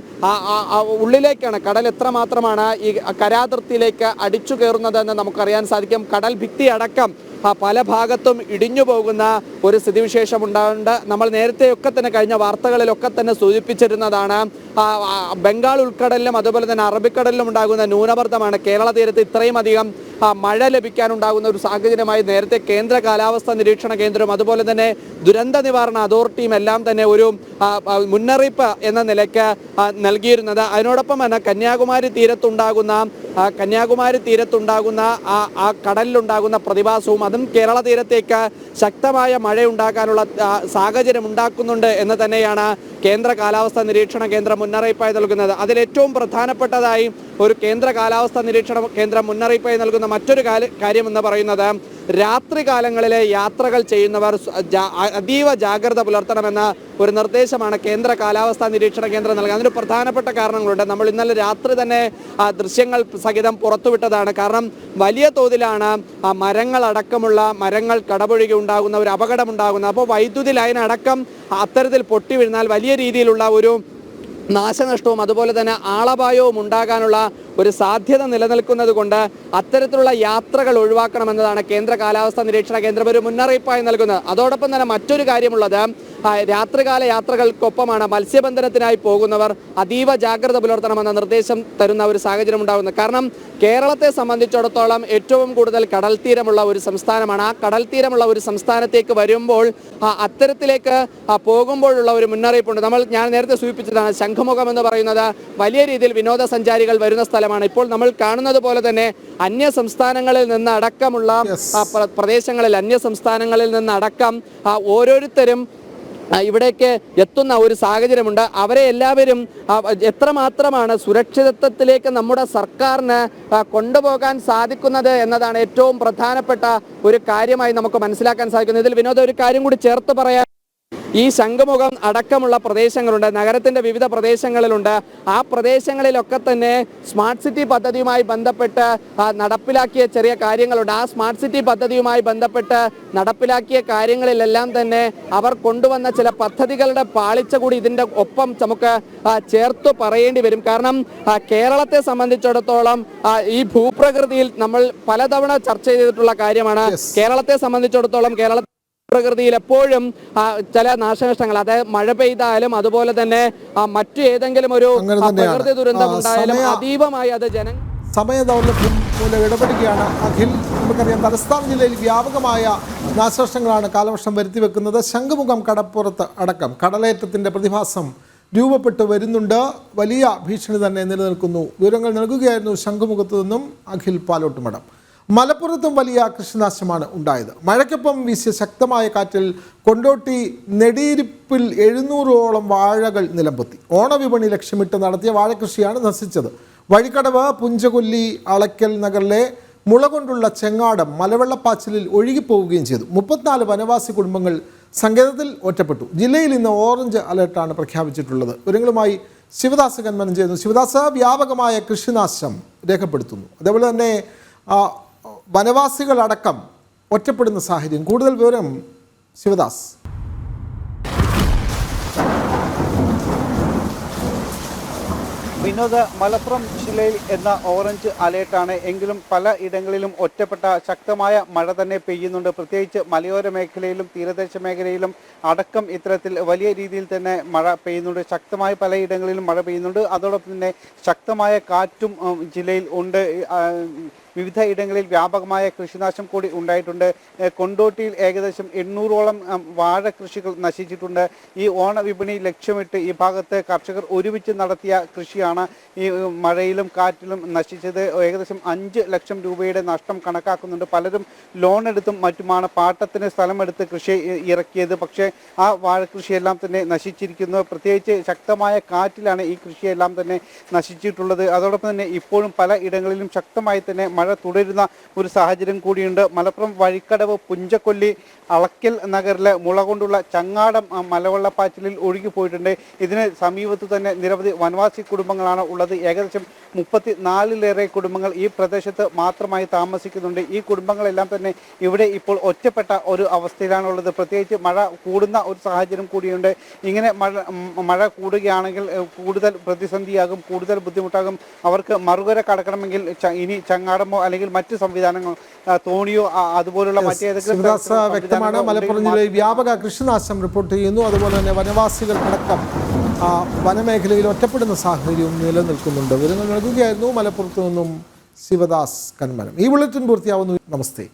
ഉള്ളിലേക്കാണ്, കടൽ എത്രമാത്രമാണ് ഈ കരാതിർത്തിയിലേക്ക് അടിച്ചു കയറുന്നതെന്ന് നമുക്കറിയാൻ സാധിക്കും. കടൽ ഭിത്തി അടക്കം പല ഭാഗത്തും ഇടിഞ്ഞു പോകുന്ന ഒരു സ്ഥിതിവിശേഷം ഉണ്ടാകുന്നുണ്ട്. നമ്മൾ നേരത്തെയൊക്കെ തന്നെ കഴിഞ്ഞ വാർത്തകളിലൊക്കെ തന്നെ സൂചിപ്പിച്ചിരുന്നതാണ്. ബംഗാൾ ഉൾക്കടലിലും അതുപോലെ തന്നെ അറബിക്കടലിലും ഉണ്ടാകുന്ന ന്യൂനമർദ്ദമാണ് കേരള തീരത്ത് ഇത്രയും അധികം മഴ ലഭിക്കാനുണ്ടാകുന്ന ഒരു സാഹചര്യമായി നേരത്തെ കേന്ദ്ര കാലാവസ്ഥാ നിരീക്ഷണ കേന്ദ്രവും അതുപോലെ തന്നെ ദുരന്ത നിവാരണ അതോറിറ്റിയും എല്ലാം തന്നെ ഒരു മുന്നറിയിപ്പ് എന്ന നിലയ്ക്ക് നൽകിയിരുന്നത്. അതിനോടൊപ്പം തന്നെ കന്യാകുമാരി തീരത്തുണ്ടാകുന്ന ആ കടലിലുണ്ടാകുന്ന പ്രതിഭാസവും അതും കേരള തീരത്തേക്ക് ശക്തമായ മഴ ഉണ്ടാക്കാനുള്ള സാഹചര്യം ഉണ്ടാക്കുന്നുണ്ട് എന്ന് തന്നെയാണ് കേന്ദ്ര കാലാവസ്ഥാ നിരീക്ഷണ കേന്ദ്രം മുന്നറിയിപ്പായി നൽകുന്നത്. അതിലേറ്റവും പ്രധാനപ്പെട്ടതായി ഒരു കേന്ദ്ര കാലാവസ്ഥാ നിരീക്ഷണ കേന്ദ്രം മുന്നറിയിപ്പായി നൽകുന്ന മറ്റൊരു കാര്യം എന്ന് പറയുന്നത്, രാത്രി കാലങ്ങളിലെ യാത്രകൾ ചെയ്യുന്നവർ അതീവ ജാഗ്രത പുലർത്തണമെന്ന ഒരു നിർദ്ദേശമാണ് കേന്ദ്ര കാലാവസ്ഥാ നിരീക്ഷണ കേന്ദ്രം നൽകുന്നത്. അതിന് പ്രധാനപ്പെട്ട കാരണങ്ങളുണ്ട്. നമ്മൾ ഇന്നലെ രാത്രി തന്നെ ദൃശ്യങ്ങൾ സഹിതം പുറത്തുവിട്ടതാണ്. കാരണം വലിയ തോതിലാണ് മരങ്ങൾ കടപുഴകി ഉണ്ടാകുന്ന ഒരു അപകടം ഉണ്ടാകുന്നത്. അപ്പോൾ വൈദ്യുതി ലൈൻ അടക്കം അത്തരത്തിൽ പൊട്ടി വീഴുന്നാൽ വലിയ രീതിയിലുള്ള ഒരു നാശനഷ്ടവും അതുപോലെ തന്നെ ആളപായവും ഉണ്ടാകാനുള്ള ഒരു സാധ്യത നിലനിൽക്കുന്നത് കൊണ്ട് അത്തരത്തിലുള്ള യാത്രകൾ ഒഴിവാക്കണമെന്നതാണ് കേന്ദ്ര കാലാവസ്ഥാ നിരീക്ഷണ കേന്ദ്രം ഒരു മുന്നറിയിപ്പായി നൽകുന്നത്. അതോടൊപ്പം തന്നെ മറ്റൊരു കാര്യമുള്ളത്, രാത്രികാല യാത്രകൾക്കൊപ്പമാണ് മത്സ്യബന്ധനത്തിനായി പോകുന്നവർ അതീവ ജാഗ്രത പുലർത്തണമെന്ന നിർദ്ദേശം തരുന്ന ഒരു സാഹചര്യം ഉണ്ടാകുന്നത്. കാരണം കേരളത്തെ സംബന്ധിച്ചിടത്തോളം ഏറ്റവും കൂടുതൽ കടൽ തീരമുള്ള ഒരു സംസ്ഥാനമാണ്. ആ കടൽ തീരമുള്ള ഒരു സംസ്ഥാനത്തേക്ക് വരുമ്പോൾ അത്തരത്തിലേക്ക് പോകുമ്പോഴുള്ള ഒരു മുന്നറിയിപ്പുണ്ട്. ഞാൻ നേരത്തെ സൂചിപ്പിച്ചതാണ്, ശംഖുമുഖം എന്ന് പറയുന്നത് വലിയ രീതിയിൽ വിനോദസഞ്ചാരികൾ വരുന്ന സ്ഥലമാണ്. ഇപ്പോൾ നമ്മൾ കാണുന്നത് പോലെ തന്നെ അന്യ സംസ്ഥാനങ്ങളിൽ നിന്ന് അടക്കമുള്ള പ്രദേശങ്ങളിൽ, അന്യ സംസ്ഥാനങ്ങളിൽ നിന്നടക്കം ഓരോരുത്തരും ഇവിടേക്ക് എത്തുന്ന ഒരു സാഹചര്യമുണ്ട്. അവരെ എല്ലാവരും എത്രമാത്രമാണ് സുരക്ഷിതത്വത്തിലേക്ക് നമ്മുടെ സർക്കാരിന് കൊണ്ടുപോകാൻ സാധിക്കുന്നത് എന്നതാണ് ഏറ്റവും പ്രധാനപ്പെട്ട ഒരു കാര്യമായി നമുക്ക് മനസ്സിലാക്കാൻ സാധിക്കുന്നത്. ഇതിൽ വിനോദ ഒരു കാര്യം കൂടി ചേർത്ത് പറയാൻ, ഈ ശംഖുമുഖം അടക്കമുള്ള പ്രദേശങ്ങളുണ്ട്, നഗരത്തിൻ്റെ വിവിധ പ്രദേശങ്ങളിലുണ്ട്. ആ പ്രദേശങ്ങളിലൊക്കെ തന്നെ സ്മാർട്ട് സിറ്റി പദ്ധതിയുമായി ബന്ധപ്പെട്ട് നടപ്പിലാക്കിയ ചെറിയ കാര്യങ്ങളുണ്ട്. ആ സ്മാർട്ട് സിറ്റി പദ്ധതിയുമായി ബന്ധപ്പെട്ട് നടപ്പിലാക്കിയ കാര്യങ്ങളിലെല്ലാം തന്നെ അവർ കൊണ്ടുവന്ന ചില പദ്ധതികളുടെ പാളിച്ച കൂടി ഇതിൻ്റെ ഒപ്പം നമുക്ക് ചേർത്ത് പറയേണ്ടി വരും. കാരണം കേരളത്തെ സംബന്ധിച്ചിടത്തോളം ഈ ഭൂപ്രകൃതിയിൽ നമ്മൾ പലതവണ ചർച്ച ചെയ്തിട്ടുള്ള കാര്യമാണ്. കേരളത്തെ സംബന്ധിച്ചിടത്തോളം പ്രകൃതിയിൽ എപ്പോഴും ചില നാശനഷ്ടങ്ങൾ, അതായത് മഴ പെയ്താലും അതുപോലെ തന്നെ മറ്റു ഏതെങ്കിലും ഒരു പ്രകൃതി ദുരന്തം ഉണ്ടായാലും അതീവമായി അത് സമയ ദൗർലഭ്യം മൂലം ഇടപെടുകയാണ് അഖിൽ. നമുക്കറിയാം, തലസ്ഥാന ജില്ലയിൽ വ്യാപകമായ നാശനഷ്ടങ്ങളാണ് കാലവർഷം വരുത്തി വെക്കുന്നത്. ശംഖുമുഖം കടപ്പുറത്ത് അടക്കം കടലേറ്റത്തിൻ്റെ പ്രതിഭാസം രൂപപ്പെട്ടു വരുന്നുണ്ട്. വലിയ ഭീഷണി തന്നെ നിലനിൽക്കുന്നു. വിവരങ്ങൾ നൽകുകയായിരുന്നു ശംഖുമുഖത്തു നിന്നും അഖിൽ പാലോട്ടുമഠം. മലപ്പുറത്തും വലിയ കൃഷിനാശമാണ് ഉണ്ടായത്. മഴയ്ക്കൊപ്പം വീശിയ ശക്തമായ കാറ്റിൽ കൊണ്ടോട്ടി നെടിയിരിപ്പിൽ 700ഓളം വാഴകൾ നിലംപൊത്തി. ഓണവിപണി ലക്ഷ്യമിട്ട് നടത്തിയ വാഴകൃഷിയാണ് നശിച്ചത്. വഴിക്കടവ്, പുഞ്ചകൊല്ലി, അളക്കൽ നഗറിലെ മുള കൊണ്ടുള്ള ചെങ്ങാടം മലവെള്ളപ്പാച്ചിലിൽ ഒഴുകിപ്പോവുകയും ചെയ്തു. 34 വനവാസി കുടുംബങ്ങൾ സങ്കേതത്തിൽ ഒറ്റപ്പെട്ടു. ജില്ലയിൽ ഇന്ന് ഓറഞ്ച് അലർട്ടാണ് പ്രഖ്യാപിച്ചിട്ടുള്ളത്. വിവരങ്ങളുമായി ശിവദാസ് കന്മനം ചെയ്യുന്നു. ശിവദാസ്, വ്യാപകമായ കൃഷിനാശം രേഖപ്പെടുത്തുന്നു. അതേപോലെ തന്നെ വനവാസികളടക്കം ഒറ്റപ്പെടുന്ന സാഹചര്യം. കൂടുതൽ വിവരം ശിവദാസ്. വിനോദ, മലപ്പുറം ജില്ലയിൽ എന്ന ഓറഞ്ച് അലേർട്ടാണ്. എങ്കിലും പല ഇടങ്ങളിലും ഒറ്റപ്പെട്ട ശക്തമായ മഴ തന്നെ പെയ്യുന്നുണ്ട്. പ്രത്യേകിച്ച് മലയോര മേഖലയിലും തീരദേശ മേഖലയിലും അടക്കം ഇത്തരത്തിൽ വലിയ രീതിയിൽ തന്നെ മഴ പെയ്യുന്നുണ്ട്. ശക്തമായ പലയിടങ്ങളിലും മഴ പെയ്യുന്നുണ്ട്. അതോടൊപ്പം തന്നെ ശക്തമായ കാറ്റും ജില്ലയിൽ ഉണ്ട്. വിവിധ ഇടങ്ങളിൽ വ്യാപകമായ കൃഷിനാശം കൂടി ഉണ്ടായിട്ടുണ്ട്. കൊണ്ടോട്ടിയിൽ ഏകദേശം 800ഓളം വാഴ കൃഷികൾ നശിച്ചിട്ടുണ്ട്. ഈ ഓണവിപണി ലക്ഷ്യമിട്ട് ഈ ഭാഗത്ത് കർഷകർ ഒരുമിച്ച് നടത്തിയ കൃഷിയാണ് ഈ മഴയിലും കാറ്റിലും നശിച്ചത്. ഏകദേശം 5 ലക്ഷം രൂപയുടെ നഷ്ടം കണക്കാക്കുന്നുണ്ട്. പലരും ലോൺ എടുത്തും മറ്റുമാണ് പാട്ടത്തിന് സ്ഥലമെടുത്ത് കൃഷി ഇറക്കിയത്. പക്ഷേ ആ വാഴ കൃഷിയെല്ലാം തന്നെ നശിച്ചിരിക്കുന്നു. പ്രത്യേകിച്ച് ശക്തമായ കാറ്റിലാണ് ഈ കൃഷിയെല്ലാം തന്നെ നശിച്ചിട്ടുള്ളത്. അതോടൊപ്പം തന്നെ ഇപ്പോഴും പല ഇടങ്ങളിലും ശക്തമായി തന്നെ മഴ തുടരുന്ന ഒരു സാഹചര്യം കൂടിയുണ്ട്. മലപ്പുറം വഴിക്കടവ്, പുഞ്ചക്കൊല്ലി, അളക്കൽ നഗറിലെ മുള കൊണ്ടുള്ള ചങ്ങാടം മലവെള്ളപ്പാച്ചിലിൽ ഒഴുകിപ്പോയിട്ടുണ്ട്. ഇതിന് സമീപത്ത് തന്നെ നിരവധി വനവാസി കുടുംബങ്ങളാണ് ഉള്ളത്. ഏകദേശം 34ലേറെ കുടുംബങ്ങൾ ഈ പ്രദേശത്ത് മാത്രമായി താമസിക്കുന്നുണ്ട്. ഈ കുടുംബങ്ങളെല്ലാം തന്നെ ഇവിടെ ഇപ്പോൾ ഒറ്റപ്പെട്ട ഒരു അവസ്ഥയിലാണുള്ളത്. പ്രത്യേകിച്ച് മഴ കൂടുന്ന ഒരു സാഹചര്യം കൂടിയുണ്ട്. ഇങ്ങനെ മഴ കൂടുകയാണെങ്കിൽ കൂടുതൽ പ്രതിസന്ധിയാകും, കൂടുതൽ ബുദ്ധിമുട്ടാകും. അവർക്ക് മറുകര കടക്കണമെങ്കിൽ ഇനി ചങ്ങാടമോ അല്ലെങ്കിൽ മറ്റ് സംവിധാനങ്ങൾ, തോണിയോ അതുപോലുള്ള മറ്റേതെങ്കിലും. വ്യക്തമാണ്, മലപ്പുറം ജില്ലയിൽ വ്യാപക കൃഷിനാശം റിപ്പോർട്ട് ചെയ്യുന്നു. അതുപോലെ തന്നെ വനവാസികൾ അടക്കം വനമേഖലയിൽ ഒറ്റപ്പെടുന്ന സാഹചര്യവും നിലനിൽക്കുന്നുണ്ട്. വിവരങ്ങൾ നൽകുകയായിരുന്നു മലപ്പുറത്തു നിന്നും ശിവദാസ് കന്മനം. ഈ ബുള്ളറ്റിൻ പൂർത്തിയാവുന്നു. നമസ്തേ.